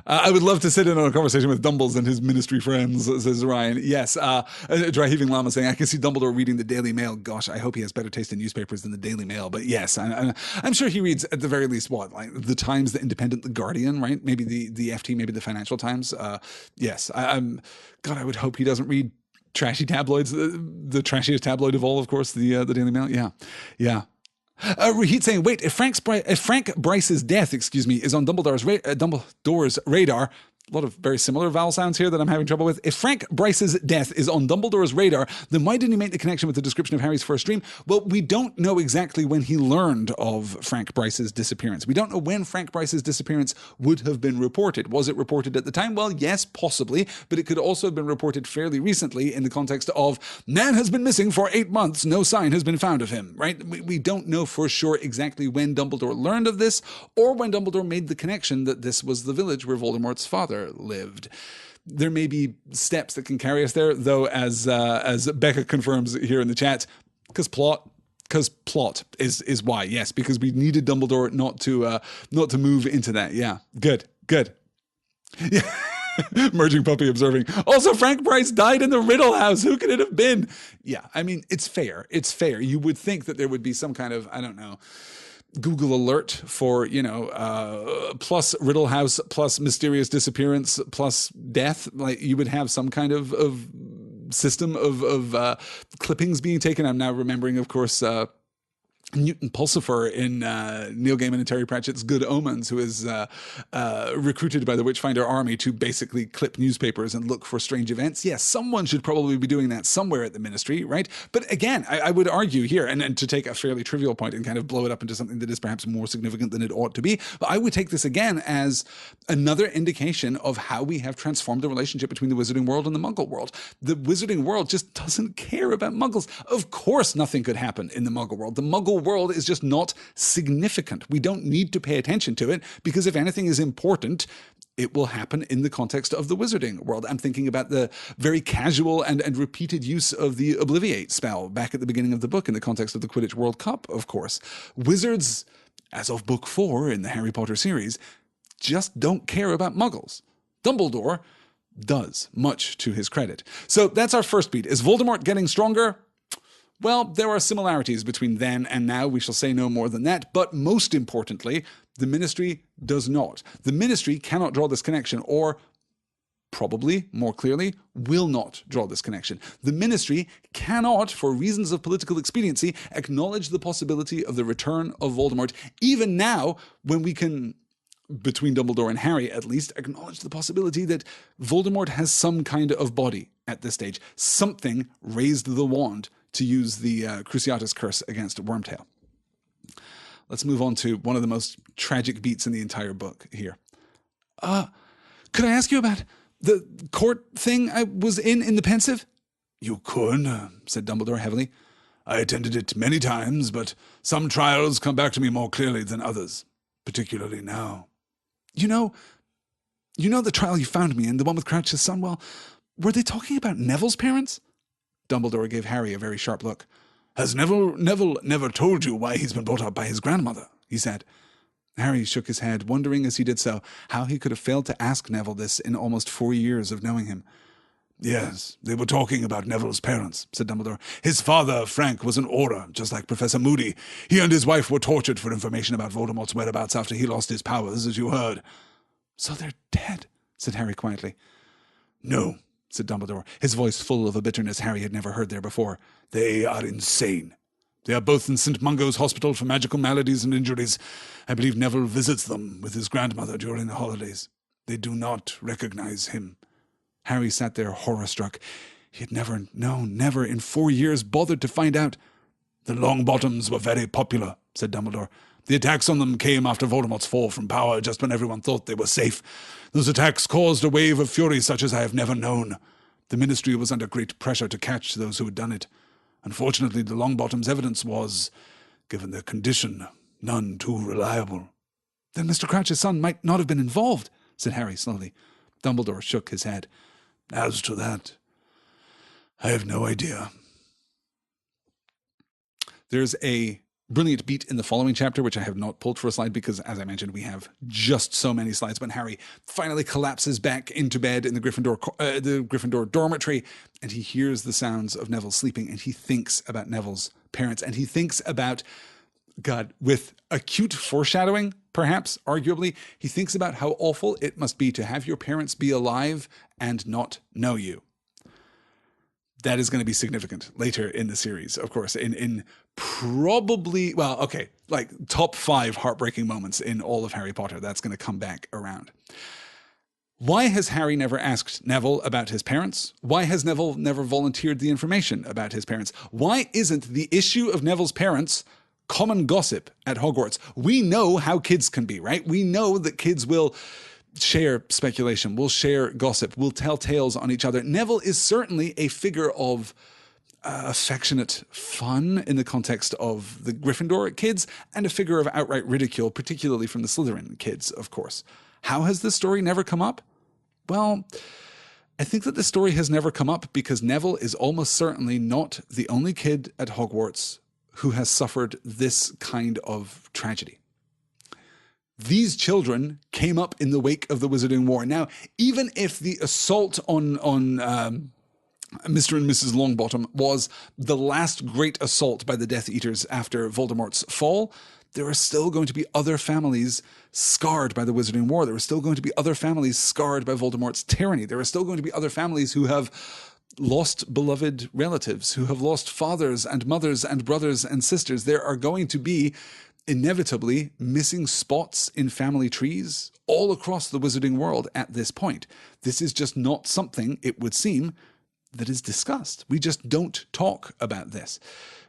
I would love to sit in on a conversation with Dumbles and his Ministry friends, says Ryan. Yes, Dry Heaving Llama saying, I can see Dumbledore reading the Daily Mail. Gosh, I hope he has better taste in newspapers than the Daily Mail. But yes, I'm sure he reads at the very least, like the Times, the Independent, the Guardian, right? Maybe the FT, maybe the Financial Times. Yes, God, I would hope he doesn't read trashy tabloids. The trashiest tabloid of all, of course, the Daily Mail. Yeah. Rahit saying, wait, if Frank Bryce's death, is on Dumbledore's radar, a lot of very similar vowel sounds here that I'm having trouble with. If Frank Bryce's death is on Dumbledore's radar, then why didn't he make the connection with the description of Harry's first dream? Well, we don't know exactly when he learned of Frank Bryce's disappearance. We don't know when Frank Bryce's disappearance would have been reported. Was it reported at the time? Well, yes, possibly, but it could also have been reported fairly recently in the context of, man has been missing for 8 months, no sign has been found of him, right? We don't know for sure exactly when Dumbledore learned of this, or when Dumbledore made the connection that this was the village where Voldemort's father lived. There may be steps that can carry us there, though, as Becca confirms here in the chat, because plot is why. Yes, because we needed Dumbledore not to move into that. Yeah, good. Yeah. Merging Puppy observing. Also, Frank Bryce died in the Riddle House. Who could it have been? Yeah, I mean, it's fair. You would think that there would be some kind of, I don't know, Google alert for, plus Riddle House, plus mysterious disappearance, plus death. Like, you would have some kind of system of clippings being taken. I'm now remembering, of course, Newton Pulsifer in Neil Gaiman and Terry Pratchett's Good Omens, who is recruited by the Witchfinder army to basically clip newspapers and look for strange events. Yes, someone should probably be doing that somewhere at the Ministry, right? But again, I would argue here, and to take a fairly trivial point and kind of blow it up into something that is perhaps more significant than it ought to be, but I would take this again as another indication of how we have transformed the relationship between the Wizarding world and the Muggle world. The Wizarding world just doesn't care about Muggles. Of course, nothing could happen in the Muggle world. The Muggle world is just not significant. We don't need to pay attention to it, because if anything is important, it will happen in the context of the wizarding world. I'm thinking about the very casual and repeated use of the Obliviate spell back at the beginning of the book in the context of the Quidditch World Cup, of course. Wizards, as of book 4 in the Harry Potter series, just don't care about muggles. Dumbledore does, much to his credit. So that's our first beat. Is Voldemort getting stronger? Well, there are similarities between then and now. We shall say no more than that. But most importantly, the Ministry does not. The Ministry cannot draw this connection, or probably, more clearly, will not draw this connection. The Ministry cannot, for reasons of political expediency, acknowledge the possibility of the return of Voldemort, even now when we can, between Dumbledore and Harry at least, acknowledge the possibility that Voldemort has some kind of body at this stage. Something raised the wand, to use the Cruciatus curse against Wormtail. Let's move on to one of the most tragic beats in the entire book here. Could I ask you about the court thing I was in the Pensieve? You could, said Dumbledore heavily. I attended it many times, but some trials come back to me more clearly than others, particularly now. You know the trial you found me in, the one with Crouch's son? Well, were they talking about Neville's parents? Dumbledore gave Harry a very sharp look. Has Neville never told you why he's been brought up by his grandmother? He said. Harry shook his head, wondering as he did so how he could have failed to ask Neville this in almost 4 years of knowing him. Yes, they were talking about Neville's parents, said Dumbledore. His father, Frank, was an Auror, just like Professor Moody. He and his wife were tortured for information about Voldemort's whereabouts after he lost his powers, as you heard. So they're dead, said Harry quietly. No, said Dumbledore, his voice full of a bitterness Harry had never heard there before. They are insane. They are both in St. Mungo's Hospital for Magical Maladies and Injuries. I believe Neville visits them with his grandmother during the holidays. They do not recognize him. Harry sat there horror-struck. He had never in 4 years bothered to find out. The Longbottoms were very popular, said Dumbledore. The attacks on them came after Voldemort's fall from power, just when everyone thought they were safe. Those attacks caused a wave of fury such as I have never known. The Ministry was under great pressure to catch those who had done it. Unfortunately, the Longbottoms' evidence was, given their condition, none too reliable. Then Mr. Crouch's son might not have been involved, said Harry slowly. Dumbledore shook his head. As to that, I have no idea. There's a brilliant beat in the following chapter, which I have not pulled for a slide because, as I mentioned, we have just so many slides. When Harry finally collapses back into bed in the Gryffindor dormitory, and he hears the sounds of Neville sleeping, and he thinks about Neville's parents, and he thinks about, God, with acute foreshadowing, perhaps, arguably, he thinks about how awful it must be to have your parents be alive and not know you. That is going to be significant later in the series, of course, in probably, well, okay, like top 5 heartbreaking moments in all of Harry Potter. That's going to come back around. Why has Harry never asked Neville about his parents? Why has Neville never volunteered the information about his parents? Why isn't the issue of Neville's parents common gossip at Hogwarts? We know how kids can be, right? We know that kids will share speculation, will share gossip, will tell tales on each other. Neville is certainly a figure of affectionate fun in the context of the Gryffindor kids, and a figure of outright ridicule, particularly from the Slytherin kids, of course. How has this story never come up? Well, I think that the story has never come up because Neville is almost certainly not the only kid at Hogwarts who has suffered this kind of tragedy. These children came up in the wake of the Wizarding War. Now, even if the assault on Mr. and Mrs. Longbottom was the last great assault by the Death Eaters after Voldemort's fall, there are still going to be other families scarred by the Wizarding War. There are still going to be other families scarred by Voldemort's tyranny. There are still going to be other families who have lost beloved relatives, who have lost fathers and mothers and brothers and sisters. There are going to be inevitably missing spots in family trees all across the Wizarding world at this point. This is just not something, it would seem, that is discussed. We just don't talk about this.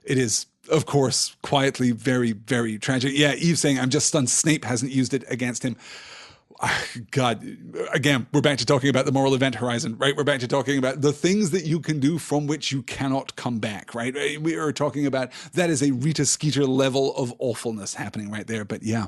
It is, of course, quietly very, very tragic. Yeah, Eve saying, I'm just stunned Snape hasn't used it against him. God, again, we're back to talking about the moral event horizon, right? We're back to talking about the things that you can do from which you cannot come back, right? We are talking about that is a Rita Skeeter level of awfulness happening right there. But yeah.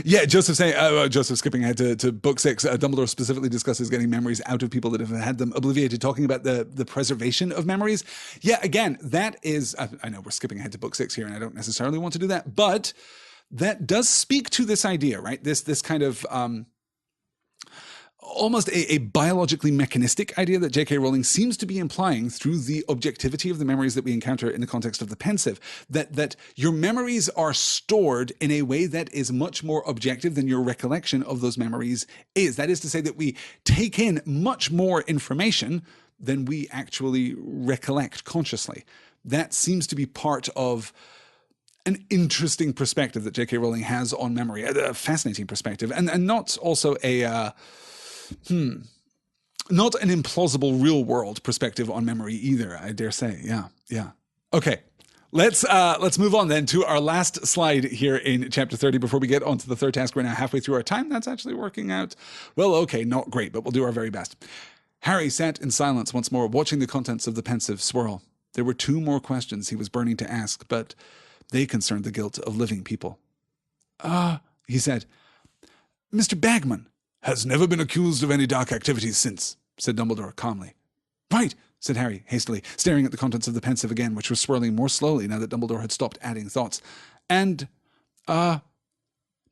Yeah, Joseph saying, Joseph skipping ahead to book 6, Dumbledore specifically discusses getting memories out of people that have had them obliviated, talking about the preservation of memories. Yeah, again, that is, I know we're skipping ahead to book 6 here, and I don't necessarily want to do that, but that does speak to this idea, right? This kind of almost a biologically mechanistic idea that J.K. Rowling seems to be implying through the objectivity of the memories that we encounter in the context of the Pensieve, that your memories are stored in a way that is much more objective than your recollection of those memories is. That is to say that we take in much more information than we actually recollect consciously. That seems to be part of an interesting perspective that J.K. Rowling has on memory, a fascinating perspective, and not also not an implausible real world perspective on memory either, I dare say. Yeah. Okay. Let's move on then to our last slide here in chapter 30 before we get on to the third task. We're now halfway through our time. That's actually working out well. Okay, not great, but we'll do our very best. Harry sat in silence once more, watching the contents of the Pensieve swirl. There were 2 more questions he was burning to ask, but they concerned the guilt of living people. He said, Mr. Bagman has never been accused of any dark activities since, said Dumbledore calmly. Right, said Harry hastily, staring at the contents of the Pensieve again, which was swirling more slowly now that Dumbledore had stopped adding thoughts. And, but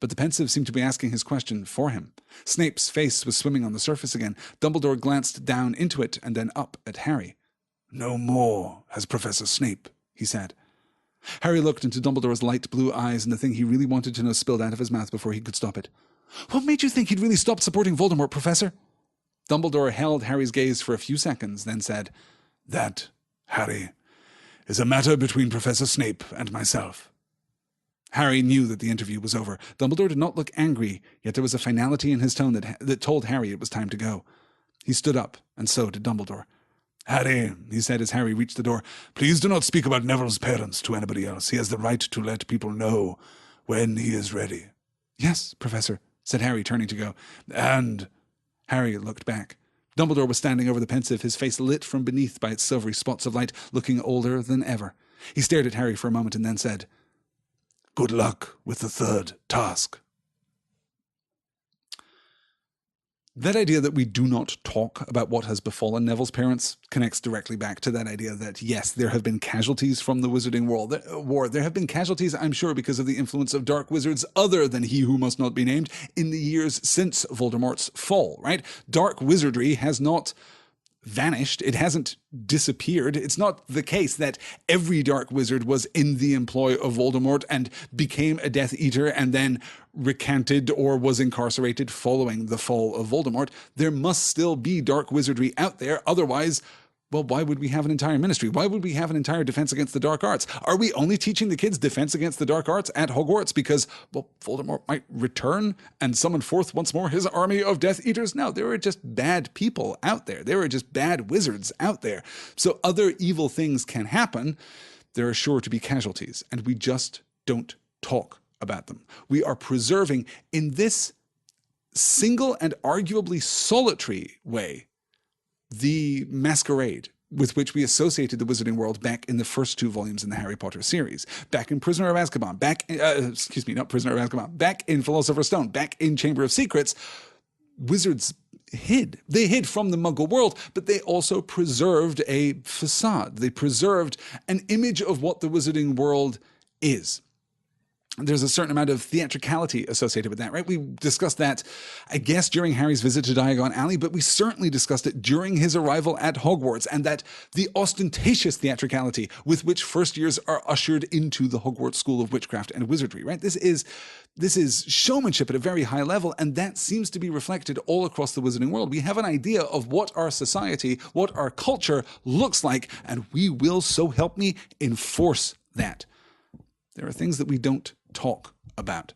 the Pensieve seemed to be asking his question for him. Snape's face was swimming on the surface again. Dumbledore glanced down into it and then up at Harry. No more has Professor Snape, he said. Harry looked into Dumbledore's light blue eyes, and the thing he really wanted to know spilled out of his mouth before he could stop it. What made you think he'd really stopped supporting Voldemort, Professor? Dumbledore held Harry's gaze for a few seconds, then said, That, Harry, is a matter between Professor Snape and myself. Harry knew that the interview was over. Dumbledore did not look angry, yet there was a finality in his tone that told Harry it was time to go. He stood up, and so did Dumbledore. Harry, he said as Harry reached the door, please do not speak about Neville's parents to anybody else. He has the right to let people know when he is ready. Yes, Professor, said Harry, turning to go. And Harry looked back. Dumbledore was standing over the Pensieve, his face lit from beneath by its silvery spots of light, looking older than ever. He stared at Harry for a moment and then said, Good luck with the third task. That idea that we do not talk about what has befallen Neville's parents connects directly back to that idea that, yes, there have been casualties from the Wizarding War. There have been casualties, I'm sure, because of the influence of dark wizards other than he who must not be named in the years since Voldemort's fall, right? Dark wizardry has not vanished. It hasn't disappeared. It's not the case that every dark wizard was in the employ of Voldemort and became a Death Eater and then recanted or was incarcerated following the fall of Voldemort. There must still be dark wizardry out there. Otherwise, well, why would we have an entire ministry? Why would we have an entire defense against the dark arts? Are we only teaching the kids defense against the dark arts at Hogwarts because, well, Voldemort might return and summon forth once more his army of Death Eaters? No, there are just bad people out there. There are just bad wizards out there. So other evil things can happen. There are sure to be casualties, and we just don't talk about them. We are preserving, in this single and arguably solitary way, the masquerade with which we associated the Wizarding World back in the first 2 volumes in the Harry Potter series, back in Prisoner of Azkaban, back in Philosopher's Stone, back in Chamber of Secrets. Wizards hid. They hid from the Muggle world, but they also preserved a facade. They preserved an image of what the Wizarding World is. There's a certain amount of theatricality associated with that, right? We discussed that, I guess, during Harry's visit to Diagon Alley, but we certainly discussed it during his arrival at Hogwarts, and that the ostentatious theatricality with which first years are ushered into the Hogwarts School of Witchcraft and Wizardry, right? This is showmanship at a very high level, and that seems to be reflected all across the Wizarding world. We have an idea of what our society, what our culture looks like, and we will, so help me, enforce that. There are things that we don't talk about.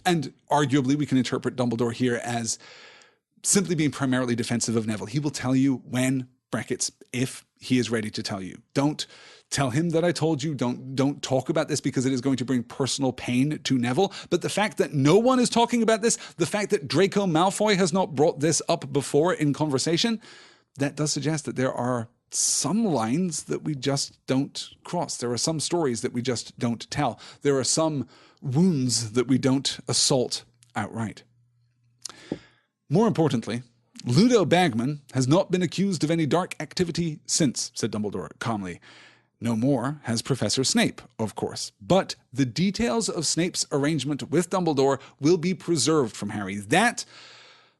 And arguably, we can interpret Dumbledore here as simply being primarily defensive of Neville. He will tell you when brackets, if he is ready to tell you. Don't tell him that I told you. Don't talk about this because it is going to bring personal pain to Neville. But the fact that no one is talking about this, the fact that Draco Malfoy has not brought this up before in conversation, that does suggest that there are some lines that we just don't cross. There are some stories that we just don't tell. There are some wounds that we don't assault outright. More importantly, Ludo Bagman has not been accused of any dark activity since, said Dumbledore calmly. No more has Professor Snape, of course. But the details of Snape's arrangement with Dumbledore will be preserved from Harry. That,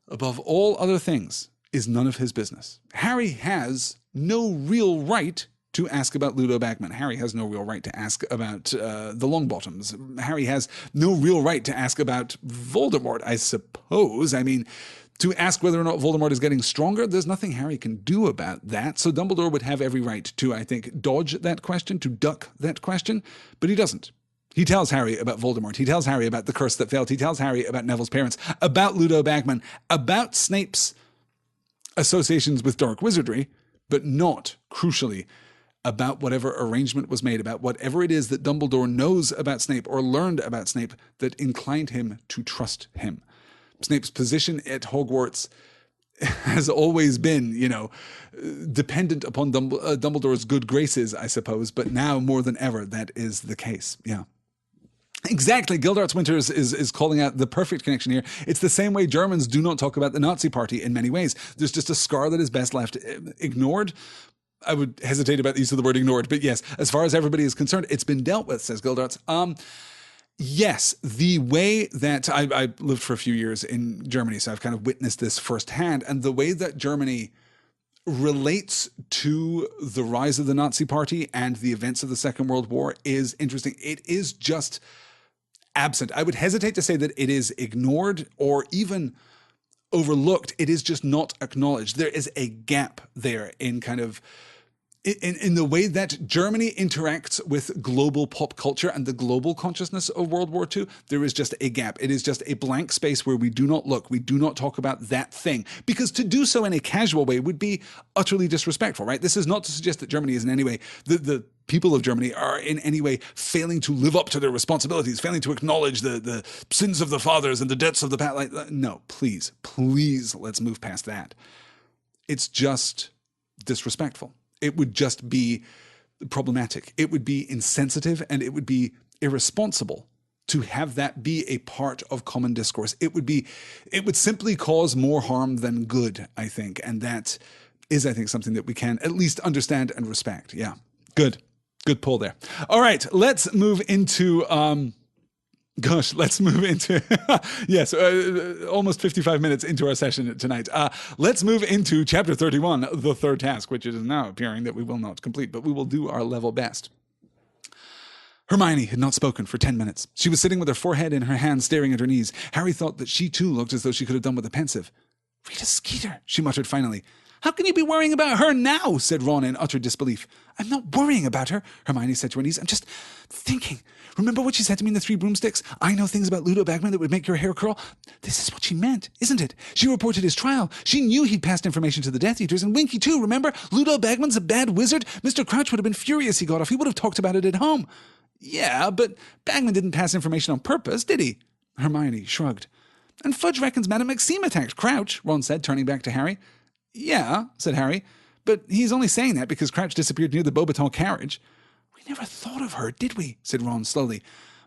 above all other things, is none of his business. Harry has no real right to ask about Ludo Bagman. Harry has no real right to ask about the Longbottoms. Harry has no real right to ask about Voldemort, I suppose. I mean, to ask whether or not Voldemort is getting stronger, there's nothing Harry can do about that. So Dumbledore would have every right to, I think, dodge that question, to duck that question, but he doesn't. He tells Harry about Voldemort. He tells Harry about the curse that failed. He tells Harry about Neville's parents, about Ludo Bagman, about Snape's associations with dark wizardry, but not, crucially, about whatever arrangement was made, about whatever it is that Dumbledore knows about Snape or learned about Snape that inclined him to trust him. Snape's position at Hogwarts has always been, dependent upon Dumbledore's good graces, I suppose, but now more than ever, that is the case. Yeah. Exactly. Gildarts Winters is calling out the perfect connection here. It's the same way Germans do not talk about the Nazi Party in many ways. There's just a scar that is best left ignored. I would hesitate about the use of the word ignored, but yes, as far as everybody is concerned, it's been dealt with, says Gildarts. Yes, the way that I lived for a few years in Germany, so I've kind of witnessed this firsthand, and the way that Germany relates to the rise of the Nazi Party and the events of the Second World War is interesting. It is just absent. I would hesitate to say that it is ignored or even overlooked. It is just not acknowledged. There is a gap there in kind of in the way that Germany interacts with global pop culture and the global consciousness of World War II, there is just a gap. It is just a blank space where we do not look. We do not talk about that thing. Because to do so in a casual way would be utterly disrespectful, right? This is not to suggest that Germany is in any way, the people of Germany are in any way failing to live up to their responsibilities, failing to acknowledge the sins of the fathers and the debts of the past. No, please, let's move past that. It's just disrespectful. It would just be problematic. It would be insensitive and it would be irresponsible to have that be a part of common discourse. It would simply cause more harm than good, I think. And that is, I think, something that we can at least understand and respect. Yeah. Good pull there. All right. Let's move into, yes, almost 55 minutes into our session tonight. Let's move into chapter 31, the third task, which is now appearing that we will not complete, but we will do our level best. Hermione had not spoken for 10 minutes. She was sitting with her forehead in her hands, staring at her knees. Harry thought that she too looked as though she could have done with a Pensieve. Rita Skeeter, she muttered finally. How can you be worrying about her now? Said Ron in utter disbelief. I'm not worrying about her, Hermione said to her niece. I'm just thinking. Remember what she said to me in the Three Broomsticks? I know things about Ludo Bagman that would make your hair curl. This is what she meant, isn't it? She reported his trial. She knew he'd passed information to the Death Eaters, and Winky too, remember? Ludo Bagman's a bad wizard. Mr. Crouch would have been furious he got off. He would have talked about it at home. Yeah, but Bagman didn't pass information on purpose, did he? Hermione shrugged. And Fudge reckons Madame Maxime attacked Crouch, Ron said, turning back to Harry. Yeah, said Harry, but he's only saying that because Crouch disappeared near the Beauxbatons carriage. We never thought of her, did we? Said Ron slowly.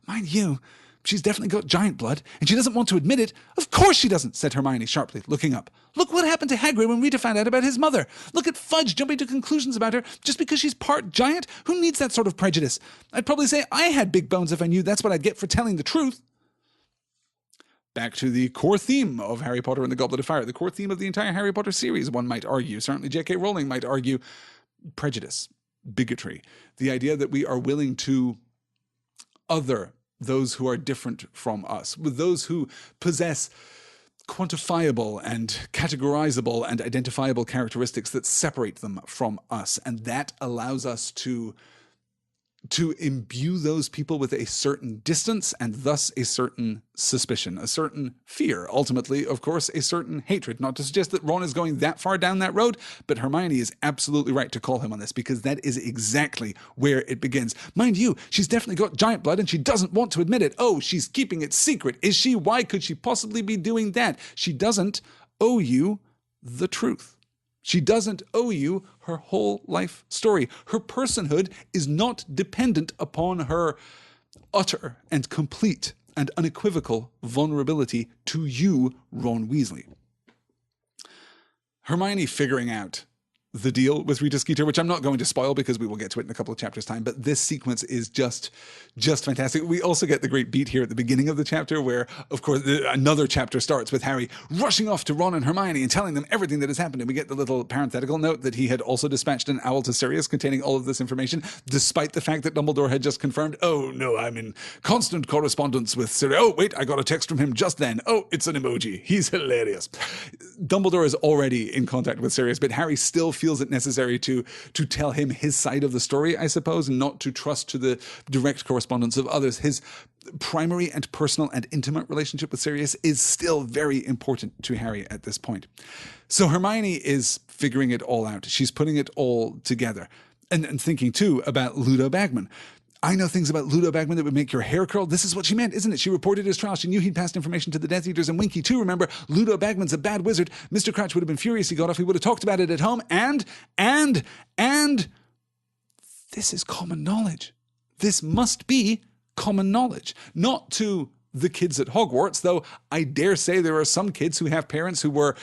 Mind you, she's definitely got giant blood, and she doesn't want to admit it. Of course she doesn't, said Hermione sharply, looking up. Look what happened to Hagrid when Rita found out about his mother. Look at Fudge jumping to conclusions about her just because she's part giant. Who needs that sort of prejudice? I'd probably say I had big bones if I knew that's what I'd get for telling the truth. Back to the core theme of Harry Potter and the Goblet of Fire, the core theme of the entire Harry Potter series, one might argue. Certainly J.K. Rowling might argue prejudice, bigotry, the idea that we are willing to other those who are different from us, with those who possess quantifiable and categorizable and identifiable characteristics that separate them from us. And that allows us to to imbue those people with a certain distance and thus a certain suspicion, a certain fear, ultimately, of course, a certain hatred. Not to suggest that Ron is going that far down that road, but Hermione is absolutely right to call him on this, because that is exactly where it begins. Mind you, she's definitely got giant blood and she doesn't want to admit it. Oh, she's keeping it secret. Is she? Why could she possibly be doing that? She doesn't owe you the truth. She doesn't owe you her whole life story. Her personhood is not dependent upon her utter and complete and unequivocal vulnerability to you, Ron Weasley. Hermione figuring out the deal with Rita Skeeter, which I'm not going to spoil because we will get to it in a couple of chapters' time, but this sequence is just fantastic. We also get the great beat here at the beginning of the chapter where, of course, another chapter starts with Harry rushing off to Ron and Hermione and telling them everything that has happened. And we get the little parenthetical note that he had also dispatched an owl to Sirius containing all of this information, despite the fact that Dumbledore had just confirmed, oh, no, I'm in constant correspondence with Sirius. Oh, wait, I got a text from him just then. Oh, it's an emoji. He's hilarious. Dumbledore is already in contact with Sirius, but Harry still feels it necessary to tell him his side of the story, I suppose, and not to trust to the direct correspondence of others. His primary and personal and intimate relationship with Sirius is still very important to Harry at this point. So Hermione is figuring it all out. She's putting it all together and thinking too about Ludo Bagman. I know things about Ludo Bagman that would make your hair curl. This is what she meant, isn't it? She reported his trial. She knew he'd passed information to the Death Eaters and Winky too. Remember, Ludo Bagman's a bad wizard. Mr. Crouch would have been furious he got off. He would have talked about it at home. And this is common knowledge. This must be common knowledge. Not to the kids at Hogwarts, though I dare say there are some kids who have parents who were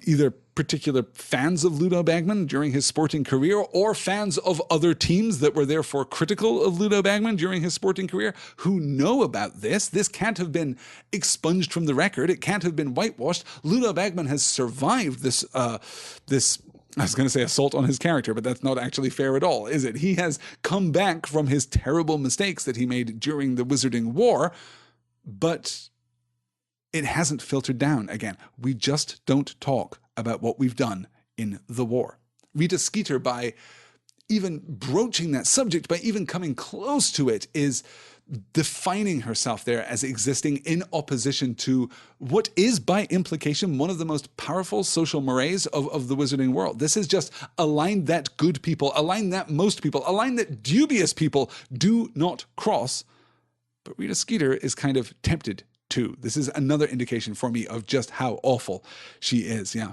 either particular fans of Ludo Bagman during his sporting career or fans of other teams that were therefore critical of Ludo Bagman during his sporting career who know about this. This can't have been expunged from the record. It can't have been whitewashed. Ludo Bagman has survived this I was going to say assault on his character, but that's not actually fair at all, is it? He has come back from his terrible mistakes that he made during the Wizarding War, but it hasn't filtered down again. We just don't talk about what we've done in the war. Rita Skeeter, by even broaching that subject, by even coming close to it, is defining herself there as existing in opposition to what is, by implication, one of the most powerful social mores of the wizarding world. This is just a line that good people, a line that most people, a line that dubious people do not cross. But Rita Skeeter is kind of tempted to. This is another indication for me of just how awful she is, yeah.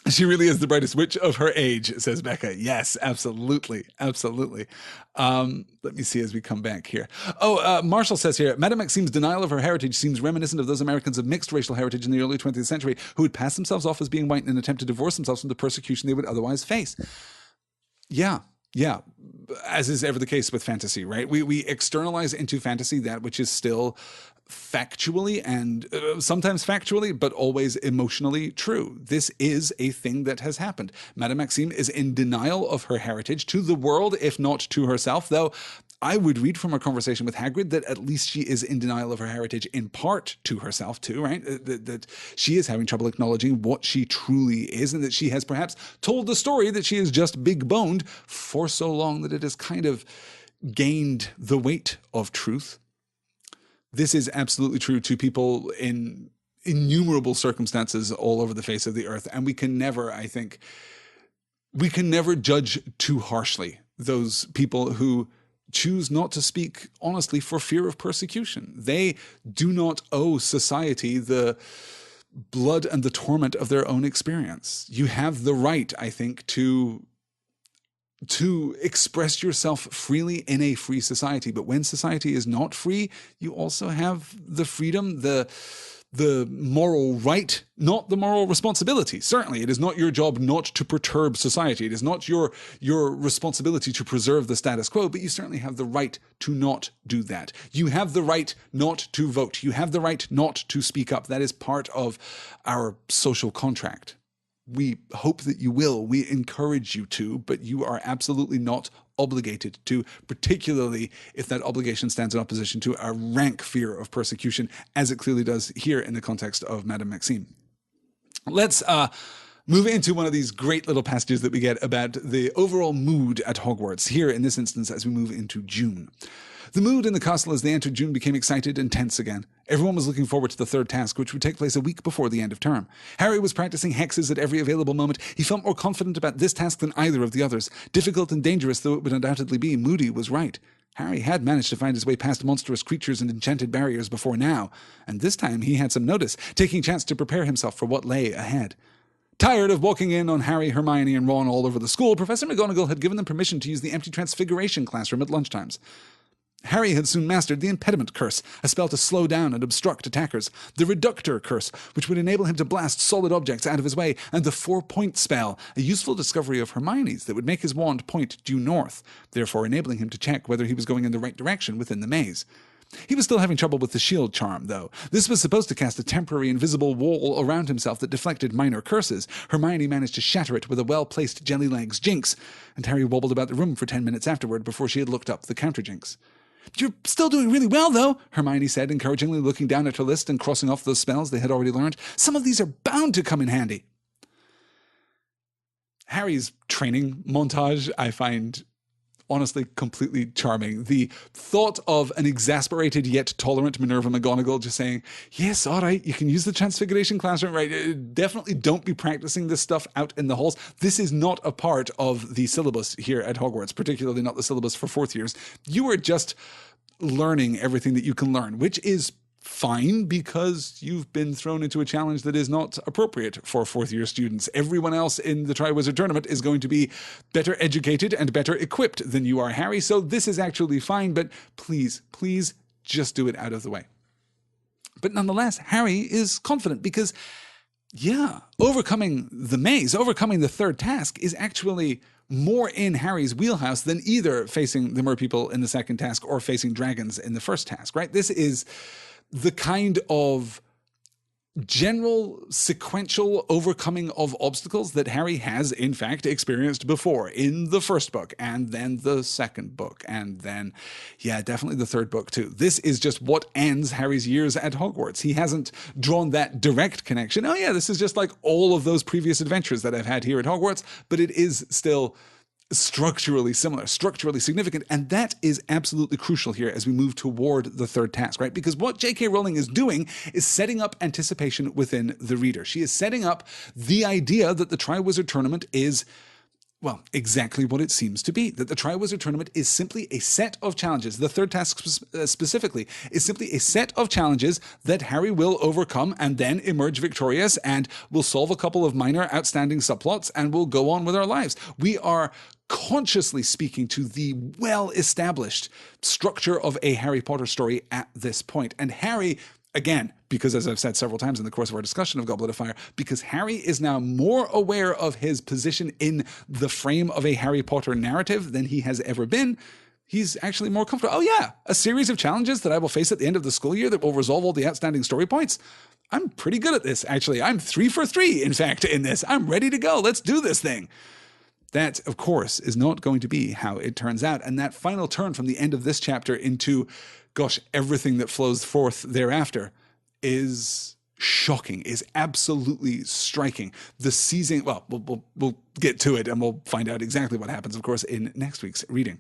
She really is the brightest witch of her age, says Becca. Yes, absolutely. Absolutely. Let me see as we come back here. Marshall says here, Madame Maxime's denial of her heritage seems reminiscent of those Americans of mixed racial heritage in the early 20th century who would pass themselves off as being white in an attempt to divorce themselves from the persecution they would otherwise face. Yeah. As is ever the case with fantasy, right? We externalize into fantasy that which is still factually and sometimes factually, but always emotionally true. This is a thing that has happened. Madame Maxime is in denial of her heritage to the world, if not to herself, though I would read from her conversation with Hagrid that at least she is in denial of her heritage in part to herself too, right? That she is having trouble acknowledging what she truly is, and that she has perhaps told the story that she is just big-boned for so long that it has kind of gained the weight of truth. This is absolutely true to people in innumerable circumstances all over the face of the earth. And we can never, I think, judge too harshly those people who choose not to speak honestly for fear of persecution. They do not owe society the blood and the torment of their own experience. You have the right, I think, to express yourself freely in a free society. But when society is not free, you also have the freedom, the moral right, not the moral responsibility. Certainly, it is not your job not to perturb society. It is not your responsibility to preserve the status quo, but you certainly have the right to not do that. You have the right not to vote. You have the right not to speak up. That is part of our social contract. We hope that you will. We encourage you to, but you are absolutely not obligated to, particularly if that obligation stands in opposition to a rank fear of persecution, as it clearly does here in the context of Madame Maxime. Let's move into one of these great little passages that we get about the overall mood at Hogwarts, here in this instance as we move into June. The mood in the castle as they entered June became excited and tense again. Everyone was looking forward to the third task, which would take place a week before the end of term. Harry was practicing hexes at every available moment. He felt more confident about this task than either of the others. Difficult and dangerous though it would undoubtedly be, Moody was right. Harry had managed to find his way past monstrous creatures and enchanted barriers before now, and this time he had some notice, taking chance to prepare himself for what lay ahead. Tired of walking in on Harry, Hermione, and Ron all over the school, Professor McGonagall had given them permission to use the empty Transfiguration classroom at lunchtimes. Harry had soon mastered the Impediment Curse, a spell to slow down and obstruct attackers, the Reductor Curse, which would enable him to blast solid objects out of his way, and the 4-Point Spell, a useful discovery of Hermione's that would make his wand point due north, therefore enabling him to check whether he was going in the right direction within the maze. He was still having trouble with the shield charm, though. This was supposed to cast a temporary invisible wall around himself that deflected minor curses. Hermione managed to shatter it with a well-placed Jellylegs jinx, and Harry wobbled about the room for 10 minutes afterward before she had looked up the counter-jinx. "You're still doing really well, though," Hermione said encouragingly, looking down at her list and crossing off those spells they had already learned. "Some of these are bound to come in handy." Harry's training montage I find honestly completely charming. The thought of an exasperated yet tolerant Minerva McGonagall just saying, "Yes, all right, you can use the Transfiguration classroom, right? Definitely don't be practicing this stuff out in the halls. This is not a part of the syllabus here at Hogwarts, particularly not the syllabus for fourth years. You are just learning everything that you can learn," which is fine because you've been thrown into a challenge that is not appropriate for fourth-year students. Everyone else in the Triwizard Tournament is going to be better educated and better equipped than you are, Harry, so this is actually fine, but please just do it out of the way. But nonetheless, Harry is confident because, overcoming the maze, overcoming the third task is actually more in Harry's wheelhouse than either facing the merpeople in the second task or facing dragons in the first task, right? This is the kind of general sequential overcoming of obstacles that Harry has in fact experienced before in the first book and then the second book and then definitely the third book too. This is just what ends Harry's years at Hogwarts. He hasn't drawn that direct connection. This is just like all of those previous adventures that I've had here at Hogwarts, but it is still structurally similar, structurally significant, and that is absolutely crucial here as we move toward the third task, right? Because what J.K. Rowling is doing is setting up anticipation within the reader. She is setting up the idea that the Triwizard Tournament is, well, exactly what it seems to be, that the Triwizard Tournament is simply a set of challenges. The third task specifically is simply a set of challenges that Harry will overcome and then emerge victorious, and will solve a couple of minor outstanding subplots and will go on with our lives. We are consciously speaking to the well-established structure of a Harry Potter story at this point. And Harry, again, because as I've said several times in the course of our discussion of Goblet of Fire, because Harry is now more aware of his position in the frame of a Harry Potter narrative than he has ever been, he's actually more comfortable. A series of challenges that I will face at the end of the school year that will resolve all the outstanding story points. I'm pretty good at this, actually. I'm 3 for 3, in fact, in this. I'm ready to go. Let's do this thing. That, of course, is not going to be how it turns out. And that final turn from the end of this chapter into, everything that flows forth thereafter is shocking, is absolutely striking. The seizing, we'll get to it and we'll find out exactly what happens, of course, in next week's reading.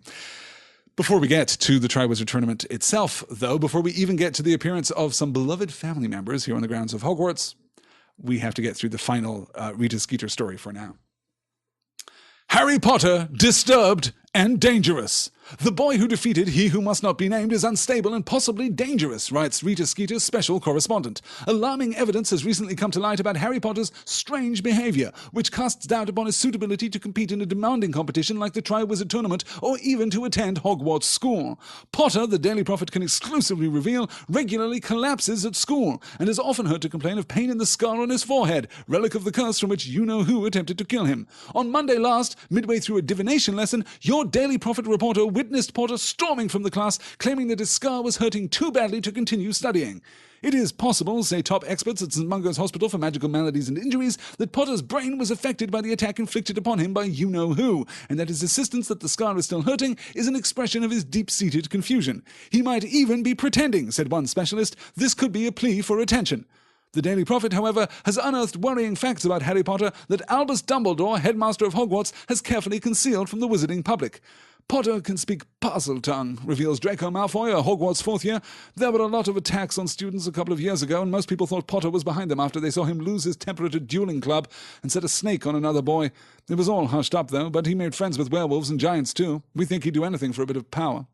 Before we get to the Triwizard Tournament itself, though, before we even get to the appearance of some beloved family members here on the grounds of Hogwarts, we have to get through the final Rita Skeeter story for now. Harry Potter, disturbed and dangerous. The boy who defeated he who must not be named is unstable and possibly dangerous, writes Rita Skeeter's special correspondent. Alarming evidence has recently come to light about Harry Potter's strange behavior, which casts doubt upon his suitability to compete in a demanding competition like the Triwizard Tournament or even to attend Hogwarts School. Potter, the Daily Prophet can exclusively reveal, regularly collapses at school and is often heard to complain of pain in the scar on his forehead, relic of the curse from which you-know-who attempted to kill him. On Monday last, midway through a divination lesson, your Daily Prophet reporter witnessed Potter storming from the class, claiming that his scar was hurting too badly to continue studying. It is possible, say top experts at St. Mungo's Hospital for Magical Maladies and Injuries, that Potter's brain was affected by the attack inflicted upon him by you-know-who, and that his insistence that the scar is still hurting is an expression of his deep-seated confusion. He might even be pretending, said one specialist. This could be a plea for attention. The Daily Prophet, however, has unearthed worrying facts about Harry Potter that Albus Dumbledore, headmaster of Hogwarts, has carefully concealed from the wizarding public. Potter can speak parcel tongue, reveals Draco Malfoy, a Hogwarts fourth year. There were a lot of attacks on students a couple of years ago, and most people thought Potter was behind them after they saw him lose his temper at a dueling club and set a snake on another boy. It was all hushed up, though, but he made friends with werewolves and giants, too. We think he'd do anything for a bit of power.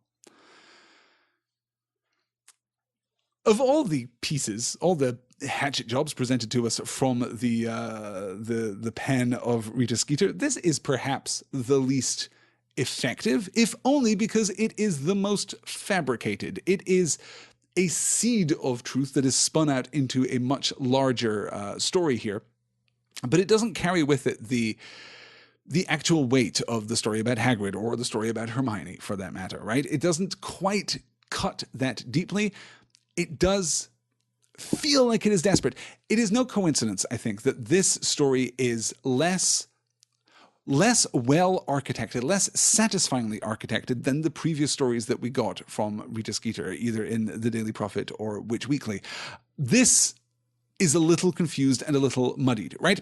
Of all the pieces, all the hatchet jobs presented to us from the pen of Rita Skeeter, this is perhaps the least effective, if only because it is the most fabricated. It is a seed of truth that is spun out into a much larger story here, but it doesn't carry with it the actual weight of the story about Hagrid or the story about Hermione, for that matter, right? It doesn't quite cut that deeply. It does feel like it is desperate. It is no coincidence, I think, that this story is less well architected, less satisfyingly architected than the previous stories that we got from Rita Skeeter, either in The Daily Prophet or Witch Weekly. This is a little confused and a little muddied, right?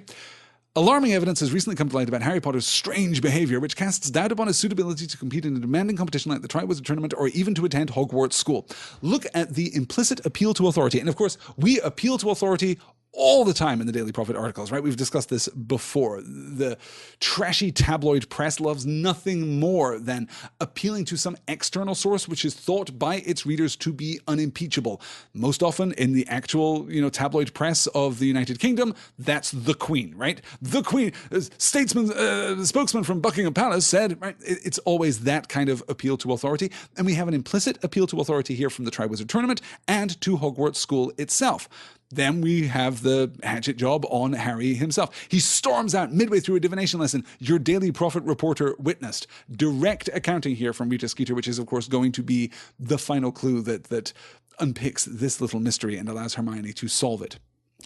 Alarming evidence has recently come to light about Harry Potter's strange behavior, which casts doubt upon his suitability to compete in a demanding competition like the Triwizard Tournament or even to attend Hogwarts School. Look at the implicit appeal to authority. And of course, we appeal to authority all the time in the Daily Prophet articles, right? We've discussed this before. The trashy tabloid press loves nothing more than appealing to some external source which is thought by its readers to be unimpeachable. Most often in the actual, tabloid press of the United Kingdom, that's the Queen, right? The Queen, spokesman from Buckingham Palace said, right? It's always that kind of appeal to authority. And we have an implicit appeal to authority here from the Triwizard Tournament and to Hogwarts School itself. Then we have the hatchet job on Harry himself. He storms out midway through a divination lesson. Your Daily Prophet reporter witnessed. Direct accounting here from Rita Skeeter, which is, of course, going to be the final clue that unpicks this little mystery and allows Hermione to solve it.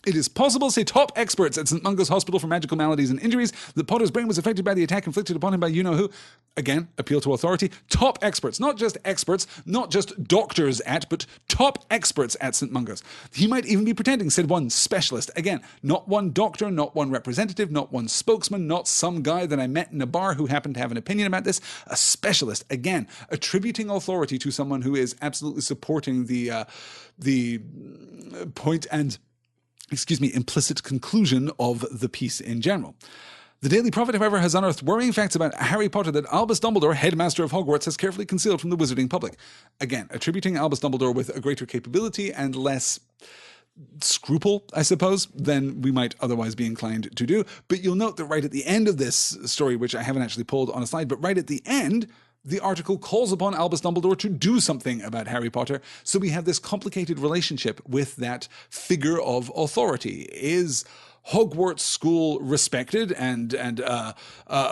It is possible, say top experts at St. Mungo's Hospital for Magical Maladies and Injuries, that Potter's brain was affected by the attack inflicted upon him by you-know-who. Again, appeal to authority. Top experts, not just doctors at, but top experts at St. Mungo's. He might even be pretending, said one specialist. Again, not one doctor, not one representative, not one spokesman, not some guy that I met in a bar who happened to have an opinion about this. A specialist, again, attributing authority to someone who is absolutely supporting the point and implicit conclusion of the piece in general. The Daily Prophet, however, has unearthed worrying facts about Harry Potter that Albus Dumbledore, headmaster of Hogwarts, has carefully concealed from the wizarding public. Again, attributing Albus Dumbledore with a greater capability and less scruple, I suppose, than we might otherwise be inclined to do. But you'll note that right at the end of this story, which I haven't actually pulled on a slide, but right at the end, the article calls upon Albus Dumbledore to do something about Harry Potter. So we have this complicated relationship with that figure of authority. Is Hogwarts School respected and a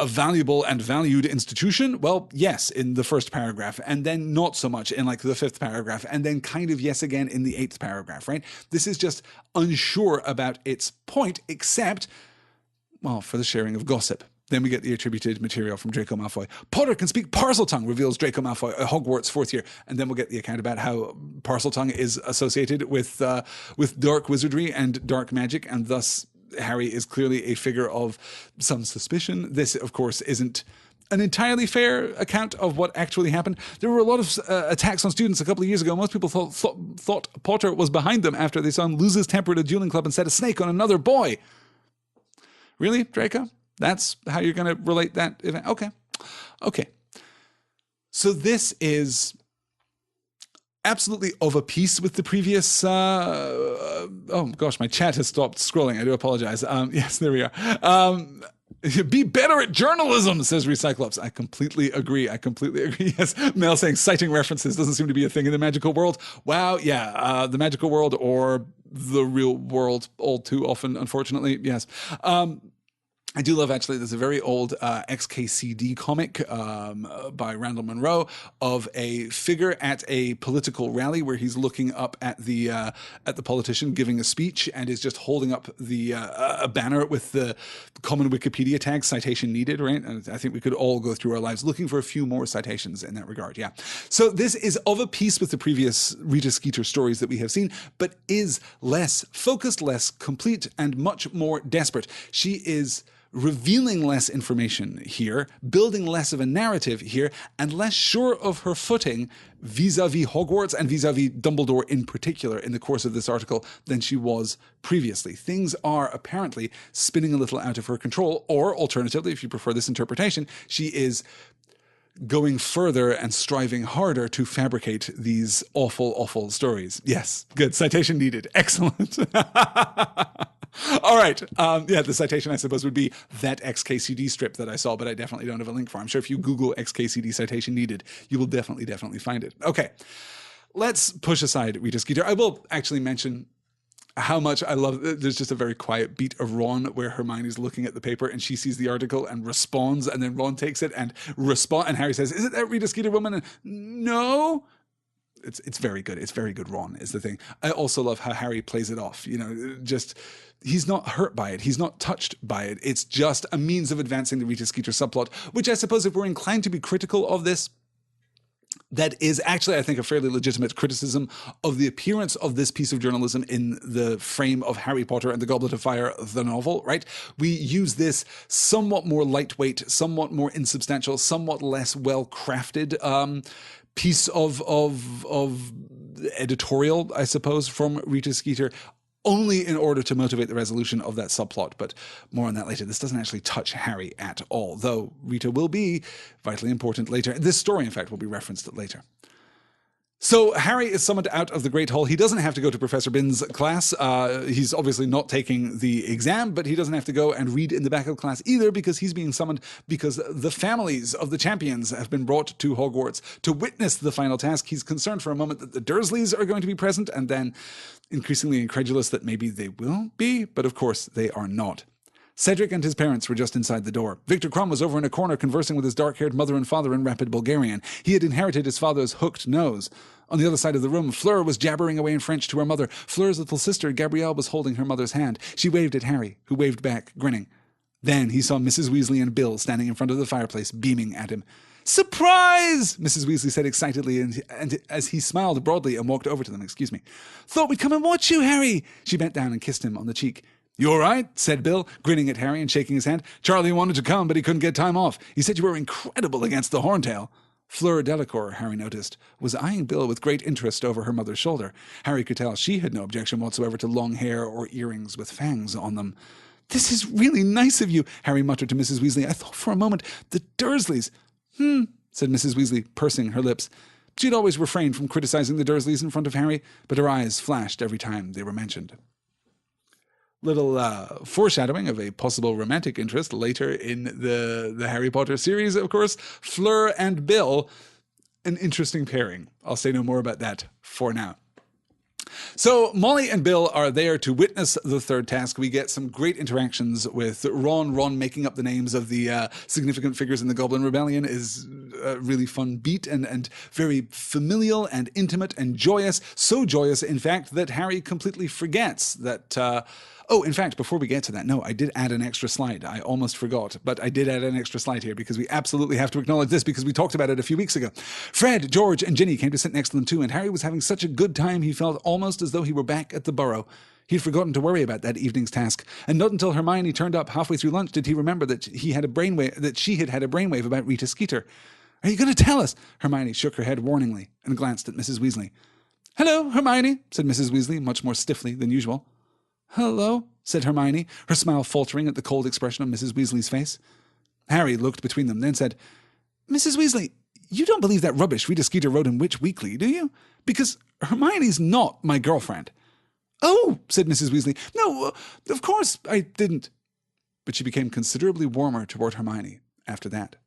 valuable and valued institution? Well, yes, in the first paragraph, and then not so much in like the fifth paragraph, and then kind of yes again in the eighth paragraph, right? This is just unsure about its point, except, well, for the sharing of gossip. Then we get the attributed material from Draco Malfoy. Potter can speak Parseltongue, reveals Draco Malfoy, a Hogwarts fourth year. And then we'll get the account about how Parseltongue is associated with dark wizardry and dark magic, and thus Harry is clearly a figure of some suspicion. This, of course, isn't an entirely fair account of what actually happened. There were a lot of attacks on students a couple of years ago. Most people thought Potter was behind them after they saw him lose his temper at a dueling club and set a snake on another boy. Really, Draco? That's how you're going to relate that event? Okay. So this is absolutely of a piece with the previous... oh, gosh, my chat has stopped scrolling. I do apologize. Yes, there we are. Be better at journalism, says Recyclops. I completely agree. Yes, Mel saying citing references doesn't seem to be a thing in the magical world. Wow, yeah, the magical world or the real world all too often, unfortunately. Yes. I do love, actually, there's a very old XKCD comic by Randall Munroe of a figure at a political rally where he's looking up at the politician giving a speech and is just holding up a banner with the common Wikipedia tag, citation needed, right? And I think we could all go through our lives looking for a few more citations in that regard, yeah. So this is of a piece with the previous Rita Skeeter stories that we have seen, but is less focused, less complete, and much more desperate. She is revealing less information here, building less of a narrative here, and less sure of her footing vis-a-vis Hogwarts and vis-a-vis Dumbledore in particular in the course of this article than she was previously. Things are apparently spinning a little out of her control, or alternatively, if you prefer this interpretation, she is going further and striving harder to fabricate these awful, awful stories. Yes, good. Citation needed. Excellent. All right. Yeah, the citation, I suppose, would be that XKCD strip that I saw, but I definitely don't have a link for. I'm sure if you Google XKCD citation needed, you will definitely find it. Okay. Let's push aside Rita Skeeter. I will actually mention how much I love, there's just a very quiet beat of Ron where Hermione's looking at the paper and she sees the article and responds, and then Ron takes it and and Harry says, "Is it that Rita Skeeter woman?" And no. It's very good. It's very good, Ron, is the thing. I also love how Harry plays it off. You know, just, he's not hurt by it. He's not touched by it. It's just a means of advancing the Rita Skeeter subplot, which I suppose if we're inclined to be critical of this, that is actually, I think, a fairly legitimate criticism of the appearance of this piece of journalism in the frame of Harry Potter and the Goblet of Fire, the novel, right? We use this somewhat more lightweight, somewhat more insubstantial, somewhat less well-crafted piece of editorial, I suppose, from Rita Skeeter, only in order to motivate the resolution of that subplot. But more on that later. This doesn't actually touch Harry at all, though Rita will be vitally important later. This story, in fact, will be referenced later. So Harry is summoned out of the Great Hall. He doesn't have to go to Professor Binns' class. He's obviously not taking the exam, but he doesn't have to go and read in the back of class either, because he's being summoned because the families of the champions have been brought to Hogwarts to witness the final task. He's concerned for a moment that the Dursleys are going to be present, and then increasingly incredulous that maybe they will be, but of course they are not. Cedric and his parents were just inside the door. Victor Crumb was over in a corner conversing with his dark-haired mother and father in rapid Bulgarian. He had inherited his father's hooked nose. On the other side of the room, Fleur was jabbering away in French to her mother. Fleur's little sister, Gabrielle, was holding her mother's hand. She waved at Harry, who waved back, grinning. Then he saw Mrs. Weasley and Bill standing in front of the fireplace, beaming at him. "Surprise!" Mrs. Weasley said excitedly, and as he smiled broadly and walked over to them. "Thought we'd come and watch you, Harry." She bent down and kissed him on the cheek. "You all right?" said Bill, grinning at Harry and shaking his hand. "Charlie wanted to come, but he couldn't get time off. He said you were incredible against the Horntail." Fleur Delacour, Harry noticed, was eyeing Bill with great interest over her mother's shoulder. Harry could tell she had no objection whatsoever to long hair or earrings with fangs on them. "This is really nice of you," Harry muttered to Mrs. Weasley. "I thought for a moment, the Dursleys—" said Mrs. Weasley, pursing her lips. She had always refrained from criticizing the Dursleys in front of Harry, but her eyes flashed every time they were mentioned. Little foreshadowing of a possible romantic interest later in the Harry Potter series, of course. Fleur and Bill, an interesting pairing. I'll say no more about that for now. So Molly and Bill are there to witness the third task. We get some great interactions with Ron making up the names of the significant figures in the Goblin Rebellion is a really fun beat and very familial and intimate and joyous. So joyous, in fact, that Harry completely forgets that... in fact, before we get to that, no, I did add an extra slide. I almost forgot, but I did add an extra slide here because we absolutely have to acknowledge this because we talked about it a few weeks ago. Fred, George, and Ginny came to sit next to them too, and Harry was having such a good time he felt almost as though he were back at the Burrow. He'd forgotten to worry about that evening's task, and not until Hermione turned up halfway through lunch did he remember that she had had a brainwave about Rita Skeeter. "Are you going to tell us?" Hermione shook her head warningly and glanced at Mrs. Weasley. "Hello, Hermione," said Mrs. Weasley, much more stiffly than usual. "Hello," said Hermione, her smile faltering at the cold expression on Mrs. Weasley's face. Harry looked between them, then said, "Mrs. Weasley, you don't believe that rubbish Rita Skeeter wrote in Witch Weekly, do you? Because Hermione's not my girlfriend." "Oh," said Mrs. Weasley, "no, of course I didn't." But she became considerably warmer toward Hermione after that.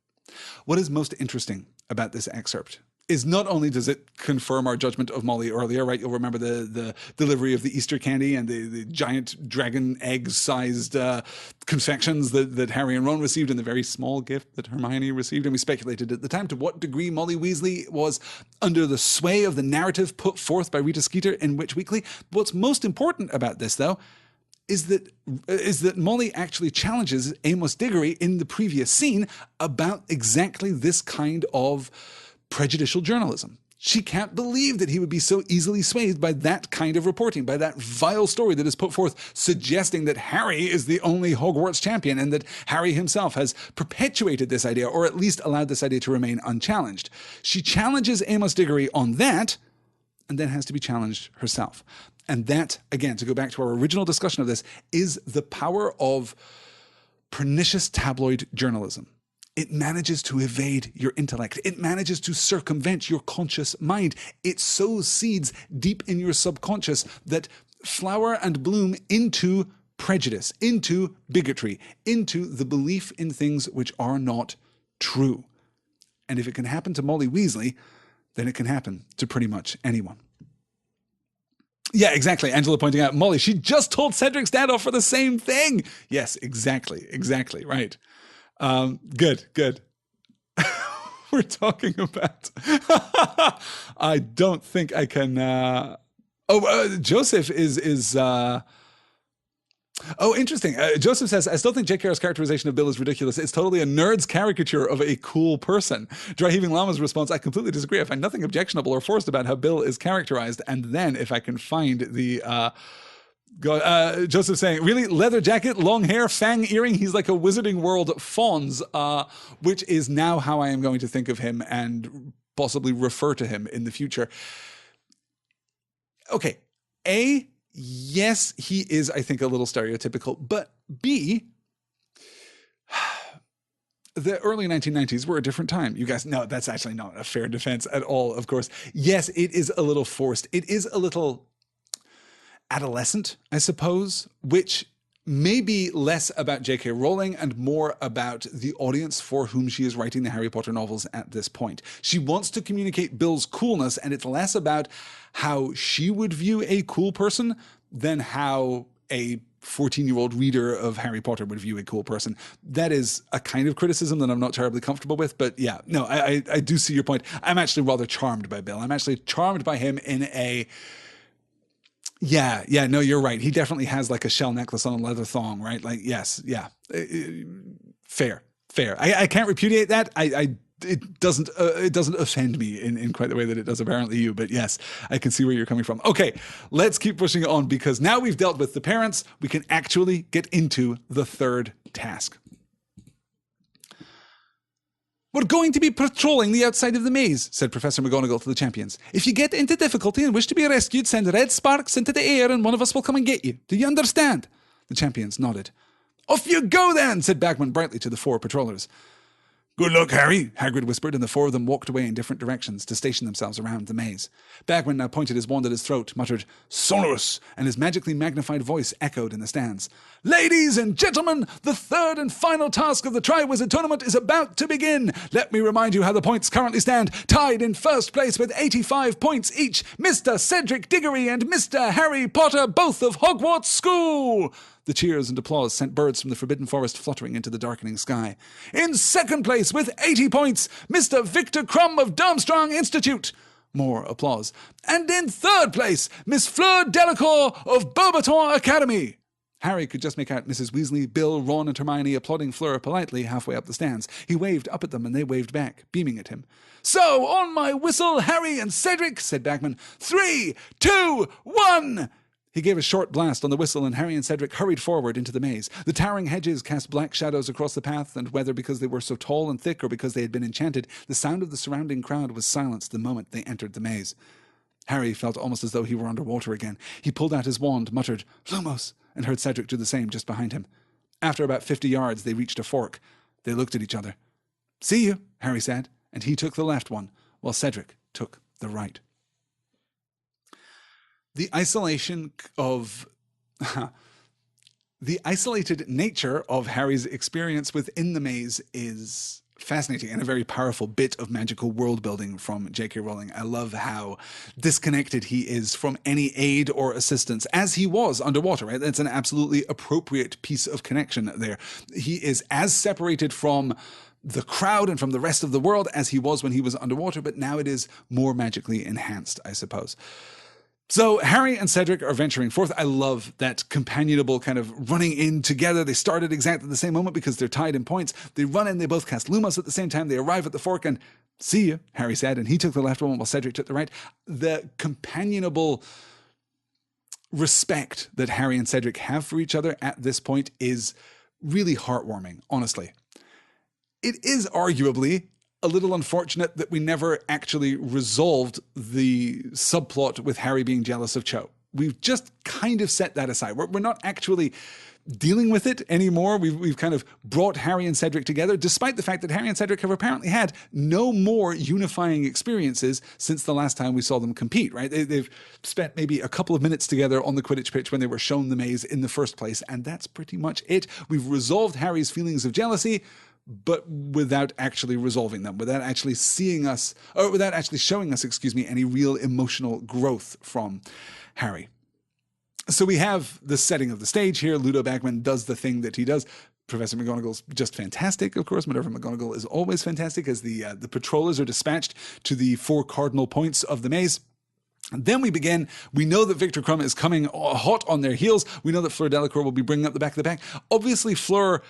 What is most interesting about this excerpt is not only does it confirm our judgment of Molly earlier, right? You'll remember the delivery of the Easter candy and the giant dragon egg-sized confections that Harry and Ron received, and the very small gift that Hermione received. And we speculated at the time to what degree Molly Weasley was under the sway of the narrative put forth by Rita Skeeter in Witch Weekly. What's most important about this, though, is that Molly actually challenges Amos Diggory in the previous scene about exactly this kind of prejudicial journalism. She can't believe that he would be so easily swayed by that kind of reporting, by that vile story that is put forth suggesting that Harry is the only Hogwarts champion and that Harry himself has perpetuated this idea, or at least allowed this idea to remain unchallenged. She challenges Amos Diggory on that and then has to be challenged herself. And that, again, to go back to our original discussion of this, is the power of pernicious tabloid journalism. It manages to evade your intellect. It manages to circumvent your conscious mind. It sows seeds deep in your subconscious that flower and bloom into prejudice, into bigotry, into the belief in things which are not true. And if it can happen to Molly Weasley, then it can happen to pretty much anyone. Yeah, exactly. Angela pointing out, Molly, she just told Cedric's dad off for the same thing. Yes, exactly, right. Good. We're talking about... I don't think I can... Joseph is... Oh, interesting. Joseph says, I still think J.K.'s characterization of Bill is ridiculous. It's totally a nerd's caricature of a cool person. Dry Heaving Llama's response, I completely disagree. I find nothing objectionable or forced about how Bill is characterized. And then if I can find the... Joseph saying, really? Leather jacket, long hair, fang earring? He's like a Wizarding World Fonz, which is now how I am going to think of him and possibly refer to him in the future. Okay. A, yes, he is, I think, a little stereotypical. But B, the early 1990s were a different time. You guys, no, that's actually not a fair defense at all, of course. Yes, it is a little forced. It is a little adolescent, I suppose, which may be less about J.K. Rowling and more about the audience for whom she is writing the Harry Potter novels at this point. She wants to communicate Bill's coolness, and it's less about how she would view a cool person than how a 14-year-old reader of Harry Potter would view a cool person. That is a kind of criticism that I'm not terribly comfortable with, but yeah, no, I do see your point. I'm actually rather charmed by Bill. I'm actually charmed by him in a... Yeah, no, you're right. He definitely has like a shell necklace on a leather thong, right? Like, yes, yeah. Fair. I can't repudiate that. It doesn't offend me in quite the way that it does apparently you, but yes, I can see where you're coming from. Okay, let's keep pushing on because now we've dealt with the parents, we can actually get into the third task. We're going to be patrolling the outside of the maze, said Professor McGonagall to the champions. If you get into difficulty and wish to be rescued, send red sparks into the air and one of us will come and get you. Do you understand? The champions nodded. Off you go then, said Bagman brightly to the four patrollers. Good luck, Harry, Hagrid whispered, and the four of them walked away in different directions to station themselves around the maze. Bagman now pointed his wand at his throat, muttered, Sonorous, and his magically magnified voice echoed in the stands. Ladies and gentlemen, the third and final task of the Triwizard Tournament is about to begin. Let me remind you how the points currently stand. Tied in first place with 85 points each, Mr. Cedric Diggory and Mr. Harry Potter, both of Hogwarts School. The cheers and applause sent birds from the Forbidden Forest fluttering into the darkening sky. In second place with 80 points, Mr. Victor Crumb of Durmstrang Institute. More applause. And in third place, Miss Fleur Delacour of Beaubaton Academy. Harry could just make out Mrs. Weasley, Bill, Ron and Hermione applauding Fleur politely halfway up the stands. He waved up at them and they waved back, beaming at him. So, on my whistle, Harry and Cedric, said Bagman. 3, 2, 1... He gave a short blast on the whistle and Harry and Cedric hurried forward into the maze. The towering hedges cast black shadows across the path, and whether because they were so tall and thick or because they had been enchanted, the sound of the surrounding crowd was silenced the moment they entered the maze. Harry felt almost as though he were underwater again. He pulled out his wand, muttered, Lumos, and heard Cedric do the same just behind him. After about 50 yards, they reached a fork. They looked at each other. See you, Harry said, and he took the left one, while Cedric took the right. The isolated nature of Harry's experience within the maze is Fascinating and a very powerful bit of magical world building from J.K. Rowling. I love how disconnected he is from any aid or assistance as he was underwater, right? That's an absolutely appropriate piece of connection there. He is as separated from the crowd and from the rest of the world as he was when he was underwater, but now it is more magically enhanced, I suppose. So Harry and Cedric are venturing forth. I love that companionable kind of running in together. They start at exactly the same moment because they're tied in points. They run in, they both cast Lumos at the same time. They arrive at the fork and see you, Harry said, and he took the left one while Cedric took the right. The companionable respect that Harry and Cedric have for each other at this point is really heartwarming, honestly. It is arguably a little unfortunate that we never actually resolved the subplot with Harry being jealous of Cho. We've just kind of set that aside. We're not actually dealing with it anymore. We've kind of brought Harry and Cedric together, despite the fact that Harry and Cedric have apparently had no more unifying experiences since the last time we saw them compete, right? They've spent maybe a couple of minutes together on the Quidditch pitch when they were shown the maze in the first place, and that's pretty much it. We've resolved Harry's feelings of jealousy, but without actually resolving them, without actually seeing us, or without actually showing us, any real emotional growth from Harry. So we have the setting of the stage here. Ludo Bagman does the thing that he does. Professor McGonagall's just fantastic, of course. Minerva McGonagall is always fantastic as the patrollers are dispatched to the 4 cardinal points of the maze. And then we begin. We know that Victor Crumb is coming hot on their heels. We know that Fleur Delacour will be bringing up the back of the pack. Obviously, Fleur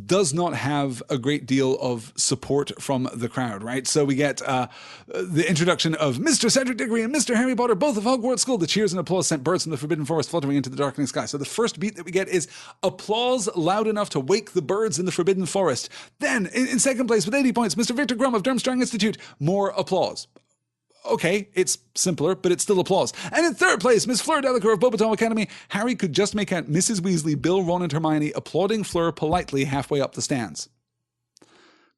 does not have a great deal of support from the crowd, right? So we get the introduction of Mr. Cedric Diggory and Mr. Harry Potter, both of Hogwarts School. The cheers and applause sent birds from the Forbidden Forest fluttering into the darkening sky. So the first beat that we get is applause loud enough to wake the birds in the Forbidden Forest. Then, in second place with 80 points, Mr. Victor Crumb of Durmstrang Institute. More applause. Okay, it's simpler, but it's still applause. And in third place, Miss Fleur Delacour of Beauxbaton Academy. Harry could just make out Mrs. Weasley, Bill, Ron, and Hermione applauding Fleur politely halfway up the stands.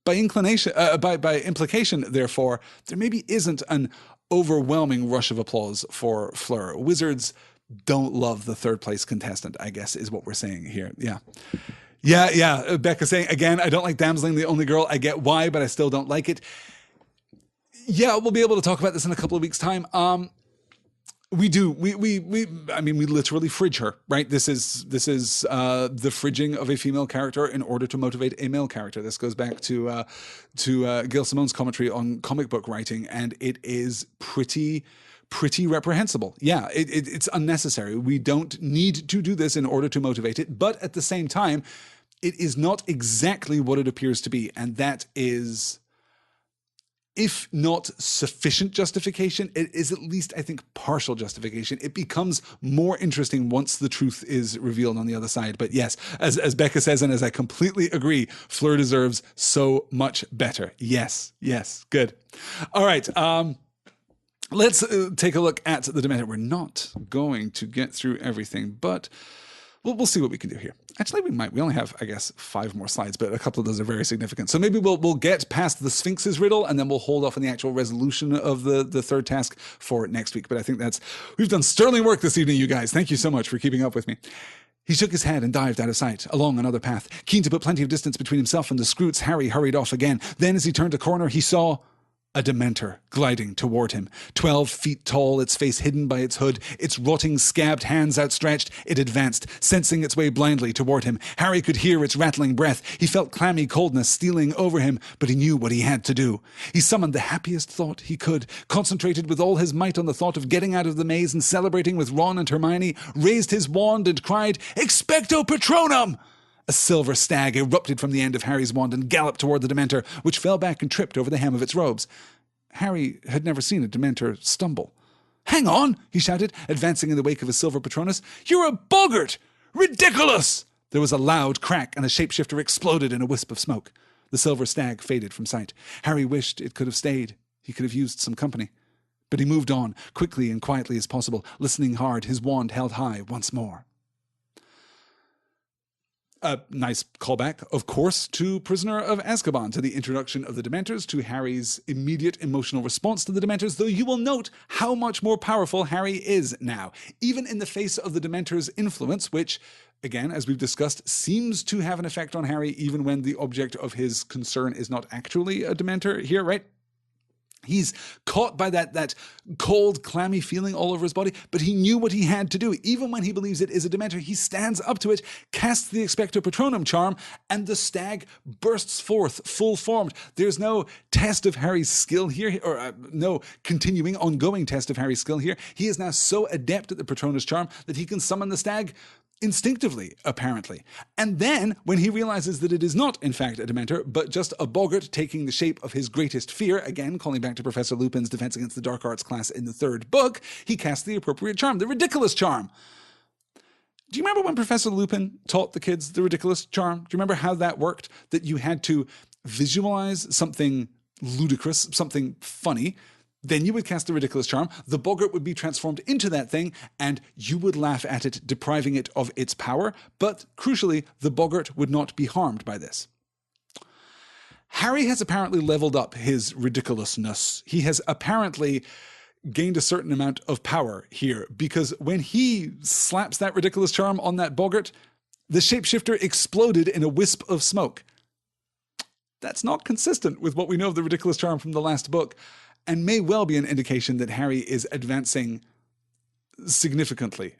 By implication, therefore, there maybe isn't an overwhelming rush of applause for Fleur. Wizards don't love the third place contestant, I guess, is what we're saying here. Yeah. Becca saying, again, I don't like damseling the only girl. I get why, but I still don't like it. Yeah, we'll be able to talk about this in a couple of weeks' time. We do. We literally fridge her, right? This is the fridging of a female character in order to motivate a male character. This goes back to Gail Simone's commentary on comic book writing, and it is pretty reprehensible. Yeah, it's unnecessary. We don't need to do this in order to motivate it, but at the same time, it is not exactly what it appears to be, and that is, if not sufficient justification, it is at least, I think, partial justification. It becomes more interesting once the truth is revealed on the other side. But yes, as Becca says, and as I completely agree, Fleur deserves so much better. Yes, good. All right, let's take a look at the Dementor. We're not going to get through everything, but we'll see what we can do here. Actually, we might. We only have, I guess, 5 more slides, but a couple of those are very significant. So maybe we'll get past the Sphinx's riddle, and then we'll hold off on the actual resolution of the third task for next week. But I think we've done sterling work this evening, you guys. Thank you so much for keeping up with me. He shook his head and dived out of sight, along another path. Keen to put plenty of distance between himself and the Scroots, Harry hurried off again. Then, as he turned a corner, he saw a Dementor gliding toward him. 12 feet tall, its face hidden by its hood, its rotting, scabbed hands outstretched, it advanced, sensing its way blindly toward him. Harry could hear its rattling breath. He felt clammy coldness stealing over him, but he knew what he had to do. He summoned the happiest thought he could, concentrated with all his might on the thought of getting out of the maze and celebrating with Ron and Hermione, raised his wand and cried, "Expecto Patronum!" A silver stag erupted from the end of Harry's wand and galloped toward the Dementor, which fell back and tripped over the hem of its robes. Harry had never seen a Dementor stumble. "Hang on," he shouted, advancing in the wake of his silver Patronus. "You're a boggart! Ridiculous!" There was a loud crack, and the shapeshifter exploded in a wisp of smoke. The silver stag faded from sight. Harry wished it could have stayed. He could have used some company. But he moved on, quickly and quietly as possible, listening hard, his wand held high once more. A nice callback, of course, to Prisoner of Azkaban, to the introduction of the Dementors, to Harry's immediate emotional response to the Dementors, though you will note how much more powerful Harry is now, even in the face of the Dementors' influence, which, again, as we've discussed, seems to have an effect on Harry even when the object of his concern is not actually a Dementor here, right? He's caught by that cold, clammy feeling all over his body, but he knew what he had to do. Even when he believes it is a Dementor, he stands up to it, casts the Expecto Patronum charm, and the stag bursts forth, full-formed. There's no test of Harry's skill here, or no continuing, ongoing test of Harry's skill here. He is now so adept at the Patronus charm that he can summon the stag instinctively, apparently. And then, when he realizes that it is not, in fact, a Dementor, but just a boggart taking the shape of his greatest fear, again, calling back to Professor Lupin's Defense Against the Dark Arts class in the 3rd book, he casts the appropriate charm, the Ridiculous Charm. Do you remember when Professor Lupin taught the kids the Ridiculous Charm? Do you remember how that worked? That you had to visualize something ludicrous, something funny, then you would cast the Ridiculous Charm, the boggart would be transformed into that thing, and you would laugh at it, depriving it of its power, but crucially, the boggart would not be harmed by this. Harry has apparently leveled up his ridiculousness. He has apparently gained a certain amount of power here, because when he slaps that Ridiculous Charm on that boggart, the shapeshifter exploded in a wisp of smoke. That's not consistent with what we know of the Ridiculous Charm from the last book, and may well be an indication that Harry is advancing significantly,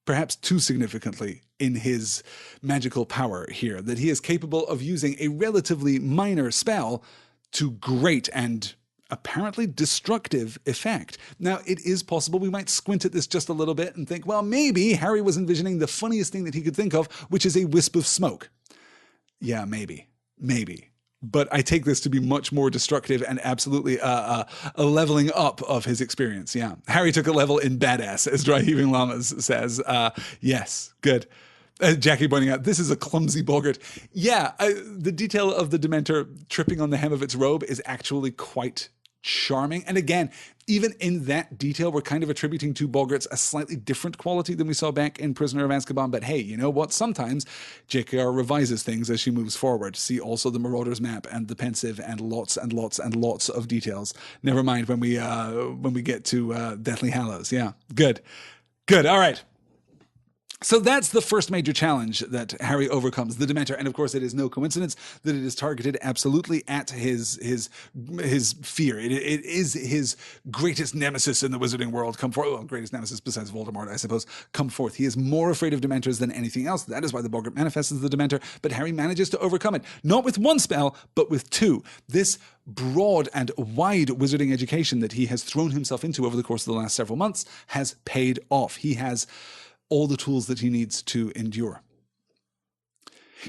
perhaps too significantly, in his magical power here, that he is capable of using a relatively minor spell to great and apparently destructive effect. Now, it is possible we might squint at this just a little bit and think, well, maybe Harry was envisioning the funniest thing that he could think of, which is a wisp of smoke. Yeah, maybe. But I take this to be much more destructive and absolutely a leveling up of his experience. Yeah. Harry took a level in badass, as Dry Heaving Llamas says. Yes, good. Jackie pointing out, this is a clumsy boggart. Yeah, the detail of the Dementor tripping on the hem of its robe is actually quite charming. And again, even in that detail, we're kind of attributing to boggarts a slightly different quality than we saw back in Prisoner of Azkaban. But hey, you know what? Sometimes JKR revises things as she moves forward. See also the Marauders map and the Pensieve and lots and lots and lots of details. Never mind when we get to Deathly Hallows. Yeah, good. All right. So that's the first major challenge that Harry overcomes, the Dementor. And of course, it is no coincidence that it is targeted absolutely at his fear. It is his greatest nemesis in the wizarding world. Come forth. Well, greatest nemesis besides Voldemort, I suppose. Come forth. He is more afraid of Dementors than anything else. That is why the boggart manifests as the Dementor. But Harry manages to overcome it, not with one spell, but with two. This broad and wide wizarding education that he has thrown himself into over the course of the last several months has paid off. He has all the tools that he needs to endure.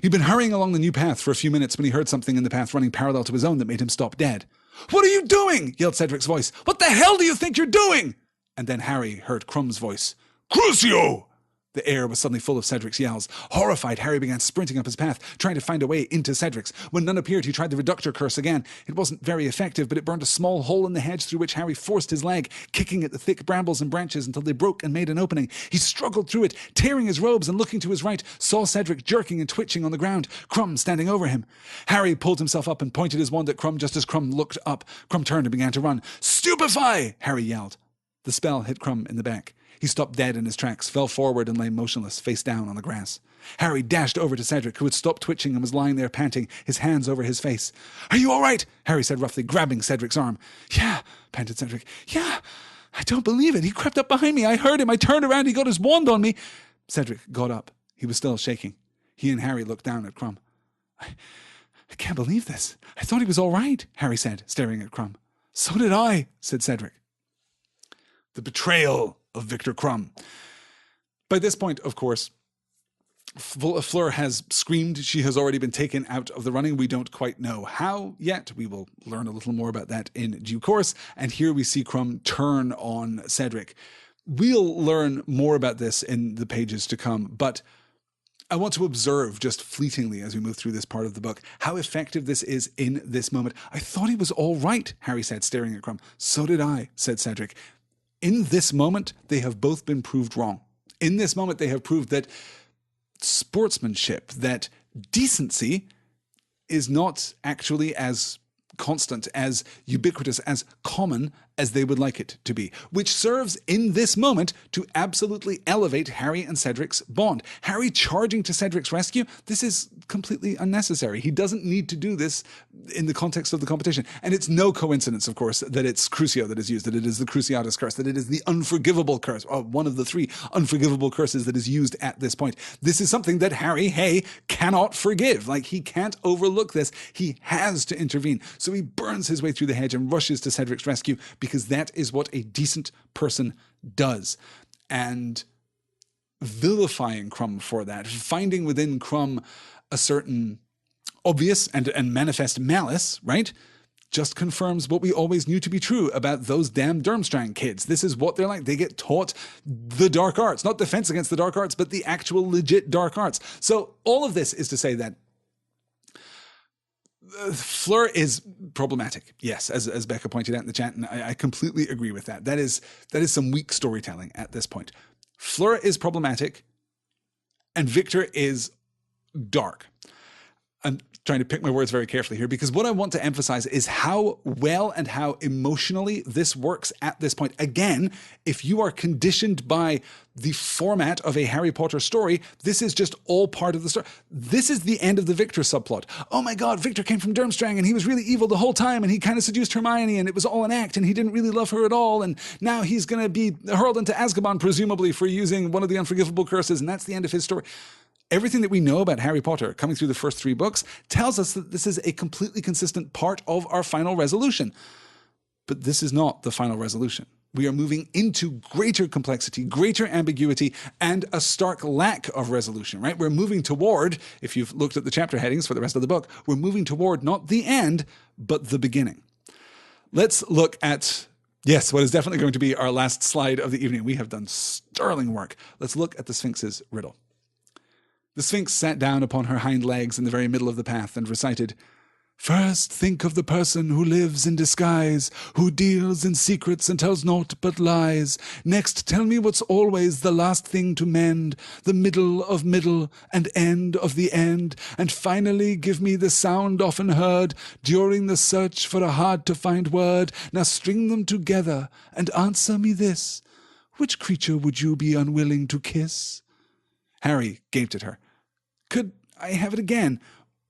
He'd been hurrying along the new path for a few minutes when he heard something in the path running parallel to his own that made him stop dead. "What are you doing?" yelled Cedric's voice. "What the hell do you think you're doing?" And then Harry heard Crumb's voice. "Crucio!" The air was suddenly full of Cedric's yells. Horrified, Harry began sprinting up his path, trying to find a way into Cedric's. When none appeared, he tried the Reductor Curse again. It wasn't very effective, but it burned a small hole in the hedge through which Harry forced his leg, kicking at the thick brambles and branches until they broke and made an opening. He struggled through it, tearing his robes, and looking to his right, saw Cedric jerking and twitching on the ground, Crumb standing over him. Harry pulled himself up and pointed his wand at Crumb just as Crumb looked up. Crumb turned and began to run. "Stupefy!" Harry yelled. The spell hit Crumb in the back. He stopped dead in his tracks, fell forward and lay motionless, face down on the grass. Harry dashed over to Cedric, who had stopped twitching and was lying there panting, his hands over his face. "Are you all right?" Harry said roughly, grabbing Cedric's arm. "Yeah," panted Cedric. "Yeah, I don't believe it. He crept up behind me. I heard him. I turned around. He got his wand on me." Cedric got up. He was still shaking. He and Harry looked down at Crumb. I can't believe this. I thought he was all right," Harry said, staring at Crumb. "So did I," said Cedric. The betrayal of Victor Crumb. By this point, of course, Fleur has screamed. She has already been taken out of the running. We don't quite know how yet. We will learn a little more about that in due course. And here we see Crumb turn on Cedric. We'll learn more about this in the pages to come, but I want to observe just fleetingly as we move through this part of the book how effective this is in this moment. "I thought he was all right," Harry said, staring at Crumb. "So did I," said Cedric. In this moment, they have both been proved wrong. In this moment, they have proved that sportsmanship, that decency is not actually as constant, as ubiquitous, as common as they would like it to be, which serves in this moment to absolutely elevate Harry and Cedric's bond. Harry charging to Cedric's rescue, this is completely unnecessary. He doesn't need to do this in the context of the competition. And it's no coincidence, of course, that it's Crucio that is used, that it is the Cruciatus curse, that it is the unforgivable curse, one of the 3 unforgivable curses that is used at this point. This is something that Harry cannot forgive. Like, he can't overlook this. He has to intervene. So he burns his way through the hedge and rushes to Cedric's rescue, because that is what a decent person does. And vilifying Crumb for that, finding within Crumb a certain obvious and manifest malice, right, just confirms what we always knew to be true about those damn Durmstrang kids. This is what they're like. They get taught the dark arts, not defense against the dark arts, but the actual legit dark arts. So all of this is to say that Fleur is problematic, yes, as Becca pointed out in the chat, and I completely agree with that. That is some weak storytelling at this point. Fleur is problematic, and Victor is dark. I'm trying to pick my words very carefully here, because what I want to emphasize is how well and how emotionally this works at this point. Again, if you are conditioned by the format of a Harry Potter story, this is just all part of the story. This is the end of the Victor subplot. Oh my God, Victor came from Durmstrang and he was really evil the whole time, and he kind of seduced Hermione, and it was all an act, and he didn't really love her at all, and now he's going to be hurled into Azkaban, presumably, for using one of the unforgivable curses, and that's the end of his story. Everything that we know about Harry Potter coming through the first 3 books tells us that this is a completely consistent part of our final resolution. But this is not the final resolution. We are moving into greater complexity, greater ambiguity, and a stark lack of resolution, right? We're moving toward, if you've looked at the chapter headings for the rest of the book, we're moving toward not the end, but the beginning. Let's look at, yes, what is definitely going to be our last slide of the evening. We have done sterling work. Let's look at the Sphinx's riddle. The Sphinx sat down upon her hind legs in the very middle of the path and recited, "First think of the person who lives in disguise, who deals in secrets and tells naught but lies. Next tell me what's always the last thing to mend, the middle of middle and end of the end. And finally give me the sound often heard during the search for a hard-to-find word. Now string them together and answer me this. Which creature would you be unwilling to kiss?" Harry gaped at her. "Could I have it again?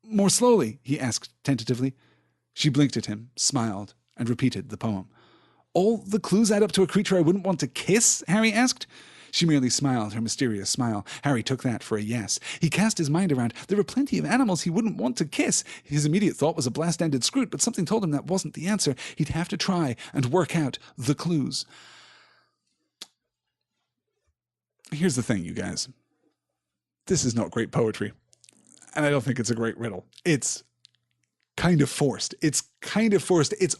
More slowly?" he asked tentatively. She blinked at him, smiled, and repeated the poem. "All the clues add up to a creature I wouldn't want to kiss?" Harry asked. She merely smiled her mysterious smile. Harry took that for a yes. He cast his mind around. There were plenty of animals he wouldn't want to kiss. His immediate thought was a blast-ended scroot, but something told him that wasn't the answer. He'd have to try and work out the clues. Here's the thing, you guys. This is not great poetry, and I don't think it's a great riddle. It's kind of forced. It's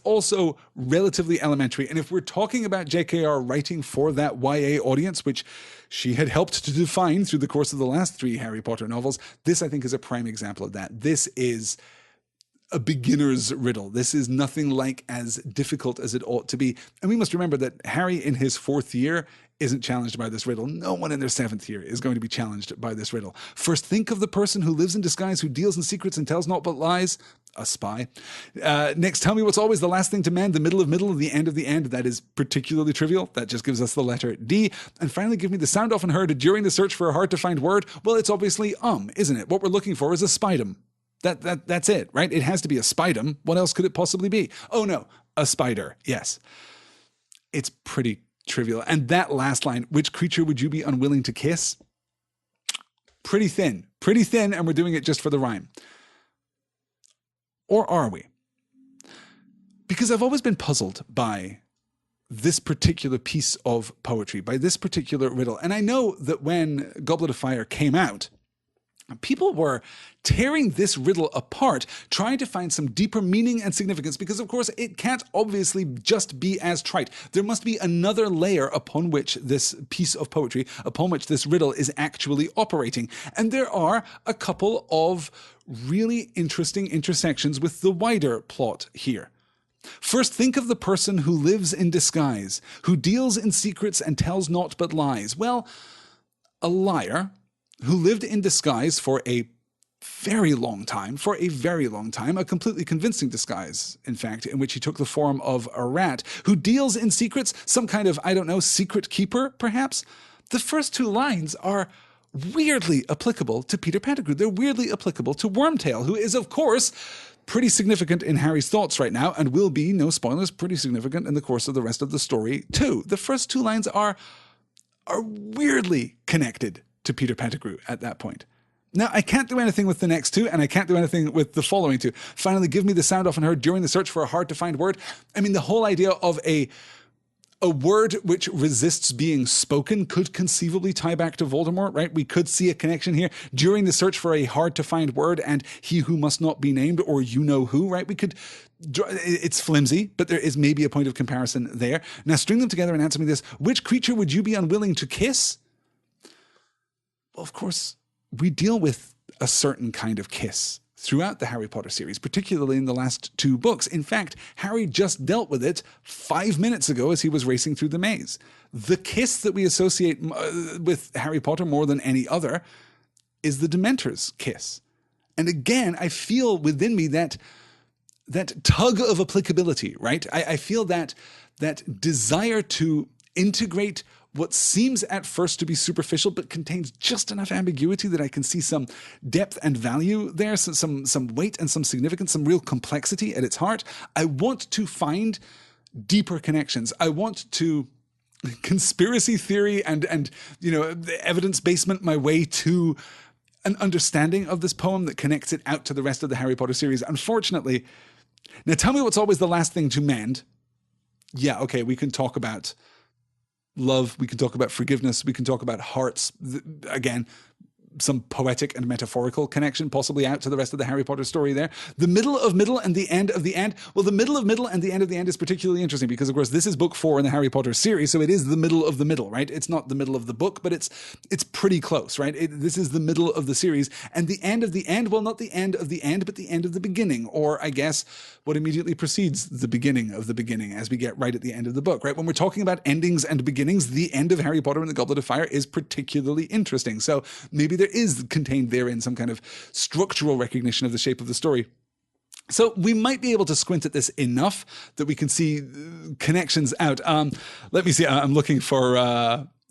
also relatively elementary. And if we're talking about JKR writing for that YA audience, which she had helped to define through the course of the last 3 Harry Potter novels, this, I think, is a prime example of that. This is a beginner's riddle. This is nothing like as difficult as it ought to be. And we must remember that Harry in his 4th year isn't challenged by this riddle. No one in their 7th year is going to be challenged by this riddle. First, think of the person who lives in disguise, who deals in secrets and tells naught but lies. A spy. Next, tell me what's always the last thing to mend, the middle of middle and the end of the end. That is particularly trivial. That just gives us the letter D. And finally, give me the sound often heard during the search for a hard-to-find word. Well, it's obviously isn't it? What we're looking for is a spidum. That's it, right? It has to be a spidum. What else could it possibly be? Oh no, a spider. Yes. It's pretty trivial. And that last line, which creature would you be unwilling to kiss? Pretty thin, and we're doing it just for the rhyme. Or are we? Because I've always been puzzled by this particular piece of poetry, by this particular riddle. And I know that when Goblet of Fire came out, people were tearing this riddle apart, trying to find some deeper meaning and significance, because of course it can't obviously just be as trite. There must be another layer upon which this piece of poetry, upon which this riddle is actually operating. And there are a couple of really interesting intersections with the wider plot here. First, think of the person who lives in disguise, who deals in secrets and tells naught but lies. Well, a liar who lived in disguise for a very long time, for a very long time, a completely convincing disguise, in fact, in which he took the form of a rat who deals in secrets, some kind of, I don't know, secret keeper, perhaps. The first two lines are weirdly applicable to Peter Pettigrew. They're weirdly applicable to Wormtail, who is, of course, pretty significant in Harry's thoughts right now, and will be, no spoilers, pretty significant in the course of the rest of the story, too. The first two lines are weirdly connected to Peter Pettigrew at that point. Now, I can't do anything with the next two, and I can't do anything with the following two. Finally, give me the sound often heard during the search for a hard-to-find word. I mean, the whole idea of a word which resists being spoken could conceivably tie back to Voldemort, right? We could see a connection here during the search for a hard-to-find word and he who must not be named, or you know who, right? We could... It's flimsy, but there is maybe a point of comparison there. Now, string them together and answer me this. Which creature would you be unwilling to kiss? Well, of course... we deal with a certain kind of kiss throughout the Harry Potter series, particularly in the last two books. In fact, Harry just dealt with it 5 minutes ago as he was racing through the maze. The kiss that we associate with Harry Potter more than any other is the Dementor's kiss. And again, I feel within me that tug of applicability, right? I feel that desire to integrate what seems at first to be superficial, but contains just enough ambiguity that I can see some depth and value there, some weight and some significance, some real complexity at its heart. I want to find deeper connections. I want to conspiracy theory and evidence basement my way to an understanding of this poem that connects it out to the rest of the Harry Potter series. Unfortunately, now tell me what's always the last thing to mend. Yeah, okay, we can talk about love, we can talk about forgiveness, we can talk about hearts. Again, some poetic and metaphorical connection possibly out to the rest of the Harry Potter story there. The middle of middle and the end of the end. Well, the middle of middle and the end of the end is particularly interesting because, of course, this is book 4 in the Harry Potter series, so it is the middle of the middle, right? It's not the middle of the book, but it's pretty close, right? This is the middle of the series. And the end of the end, well, not the end of the end, but the end of the beginning, or I guess what immediately precedes the beginning of the beginning as we get right at the end of the book, right? When we're talking about endings and beginnings, the end of Harry Potter and the Goblet of Fire is particularly interesting. So maybe there is contained therein some kind of structural recognition of the shape of the story. So we might be able to squint at this enough that we can see connections out. Let me see. I'm looking for...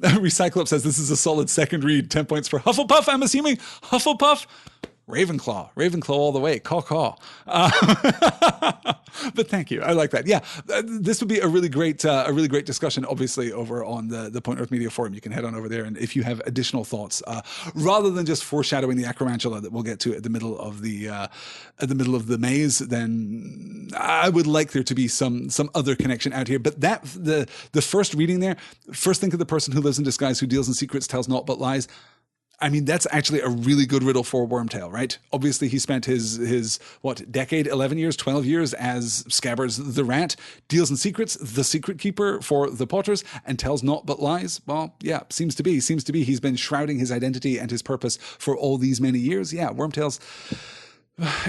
Recyclops says this is a solid second read. 10 points for Hufflepuff. I'm assuming Hufflepuff. Ravenclaw all the way, caw. But thank you, I like that. Yeah, this would be a really great discussion, obviously, over on the Point Earth Media Forum. You can head on over there, and if you have additional thoughts, rather than just foreshadowing the Acromantula that we'll get to at the middle of the maze, then I would like there to be some other connection out here. But that the first reading there, first think of the person who lives in disguise, who deals in secrets, tells naught but lies. I mean, that's actually a really good riddle for Wormtail, right? Obviously, he spent his decade, 11 years, 12 years as Scabbers the Rat, deals in secrets, the secret keeper for the Potters, and tells naught but lies. Well, yeah, seems to be. He's been shrouding his identity and his purpose for all these many years. Yeah, Wormtail's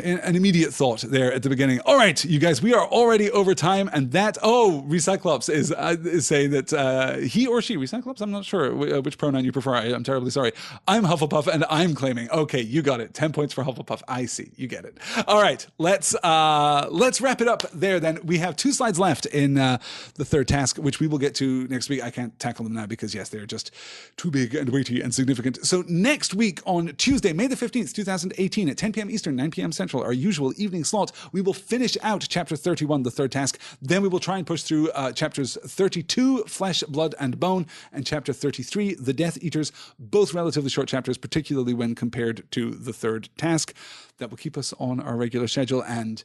an immediate thought there at the beginning. All right, you guys, we are already over time, and Recyclops is saying that he or she, Recyclops, I'm not sure which pronoun you prefer. I'm terribly sorry. I'm Hufflepuff, and I'm claiming. Okay, you got it. 10 points for Hufflepuff. I see. You get it. All right, let's wrap it up there. Then we have 2 slides left in the third task, which we will get to next week. I can't tackle them now because yes, they're just too big and weighty and significant. So next week on Tuesday, May the 15th, 2018, at 10 p.m. Eastern, 9 p.m. Central, our usual evening slot, we will finish out chapter 31, the third task. Then we will try and push through chapters 32, Flesh, Blood, and Bone, and chapter 33, the Death Eaters, both relatively short chapters, particularly when compared to the third task. That will keep us on our regular schedule. And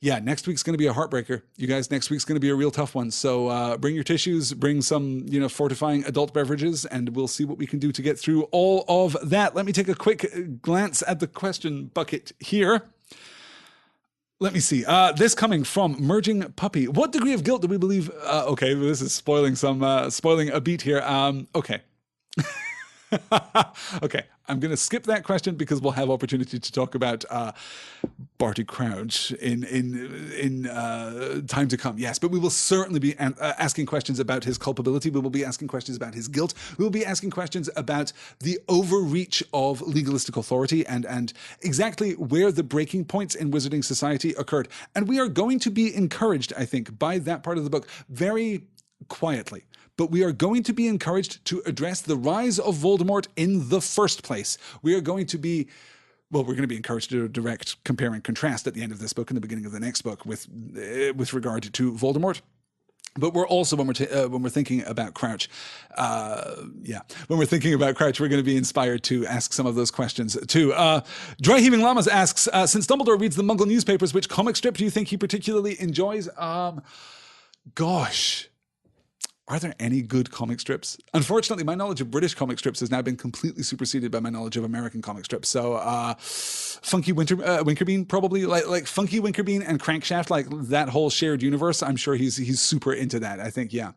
yeah, next week's going to be a heartbreaker. You guys, next week's going to be a real tough one. So bring your tissues, bring some, fortifying adult beverages, and we'll see what we can do to get through all of that. Let me take a quick glance at the question bucket here. Let me see. This coming from Merging Puppy. What degree of guilt do we believe? Okay, this is spoiling a beat here. Okay. Okay, I'm going to skip that question because we'll have opportunity to talk about Barty Crouch in time to come. Yes, but we will certainly be asking questions about his culpability. We will be asking questions about his guilt. We will be asking questions about the overreach of legalistic authority and exactly where the breaking points in wizarding society occurred. And we are going to be encouraged, I think, by that part of the book very quietly. But we are going to be encouraged to address the rise of Voldemort in the first place. We are going to be, well, we're going to be encouraged to do a direct compare and contrast at the end of this book and the beginning of the next book with regard to Voldemort. But we're also, when we're thinking about Crouch, when we're thinking about Crouch, we're going to be inspired to ask some of those questions too. Dry Heaving Llamas asks, since Dumbledore reads the Muggle newspapers, which comic strip do you think he particularly enjoys? Gosh. Are there any good comic strips? Unfortunately, my knowledge of British comic strips has now been completely superseded by my knowledge of American comic strips. So, Funky Winkerbean, probably like Funky Winkerbean and Crankshaft, like that whole shared universe. I'm sure he's super into that. I think, yeah.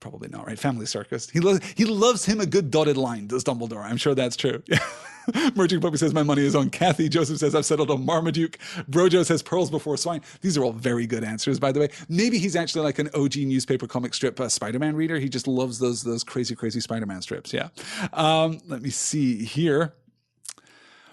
Probably not, right? Family Circus. He loves him a good dotted line, does Dumbledore. I'm sure that's true. Merchant Puppy says, my money is on Kathy. Joseph says, I've settled on Marmaduke. Brojo says, pearls before swine. These are all very good answers, by the way. Maybe he's actually like an OG newspaper comic strip Spider-Man reader. He just loves those crazy, crazy Spider-Man strips. Yeah. Let me see here.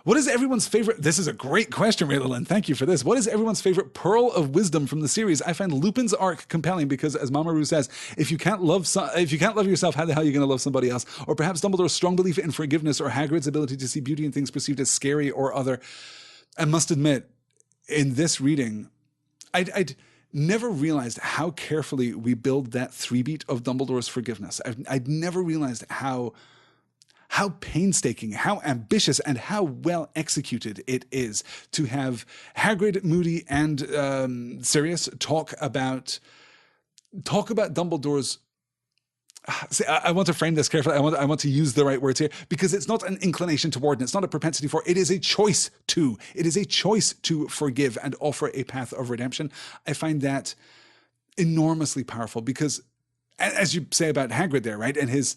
What is everyone's favorite? This is a great question, Raylan. Thank you for this. What is everyone's favorite pearl of wisdom from the series? I find Lupin's arc compelling because, as Mama Ru says, if you can't love yourself, how the hell are you going to love somebody else? Or perhaps Dumbledore's strong belief in forgiveness, or Hagrid's ability to see beauty in things perceived as scary or other. I must admit, in this reading, I'd never realized how carefully we build that 3-beat of Dumbledore's forgiveness. I'd never realized how painstaking, how ambitious, and how well executed it is to have Hagrid, Moody, and Sirius talk about Dumbledore's. See, I want to frame this carefully. I want to use the right words here because it's not an inclination toward, and it's not a propensity for. It is a choice to. It is a choice to forgive and offer a path of redemption. I find that enormously powerful because, as you say about Hagrid there, right, and his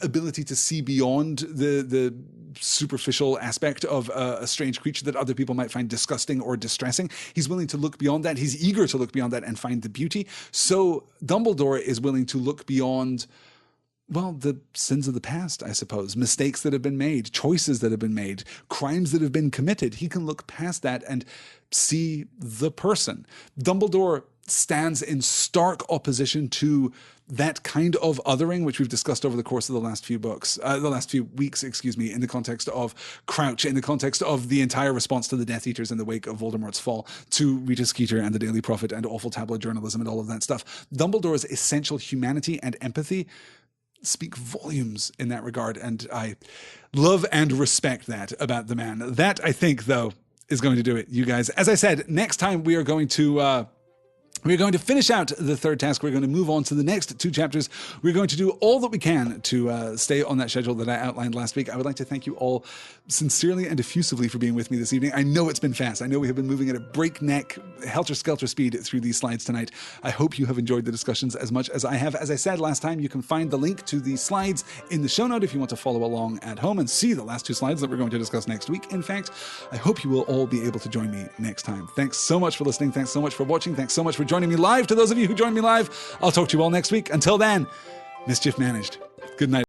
ability to see beyond the superficial aspect of a strange creature that other people might find disgusting or distressing, he's willing to look beyond that. He's eager to look beyond that and find the beauty. So Dumbledore is willing to look beyond, well, the sins of the past, I suppose, mistakes that have been made, choices that have been made, crimes that have been committed. He can look past that and see the person. Dumbledore stands in stark opposition to that kind of othering, which we've discussed over the course of the last few weeks, in the context of Crouch, in the context of the entire response to the Death Eaters in the wake of Voldemort's fall, to Rita Skeeter and the Daily Prophet and awful tabloid journalism and all of that stuff. Dumbledore's essential humanity and empathy speak volumes in that regard, and I love and respect that about the man. That, I think, though, is going to do it, you guys. As I said, next time we are going to finish out the third task. We're going to move on to the next 2 chapters. We're going to do all that we can to stay on that schedule that I outlined last week. I would like to thank you all sincerely and effusively for being with me this evening. I know it's been fast. I know we have been moving at a breakneck, helter-skelter speed through these slides tonight. I hope you have enjoyed the discussions as much as I have. As I said last time, you can find the link to the slides in the show note if you want to follow along at home and see the last 2 slides that we're going to discuss next week. In fact, I hope you will all be able to join me next time. Thanks so much for listening. Thanks so much for watching. Thanks so much for joining me live. To those of you who joined me live, I'll talk to you all next week. Until then, mischief managed. Good night.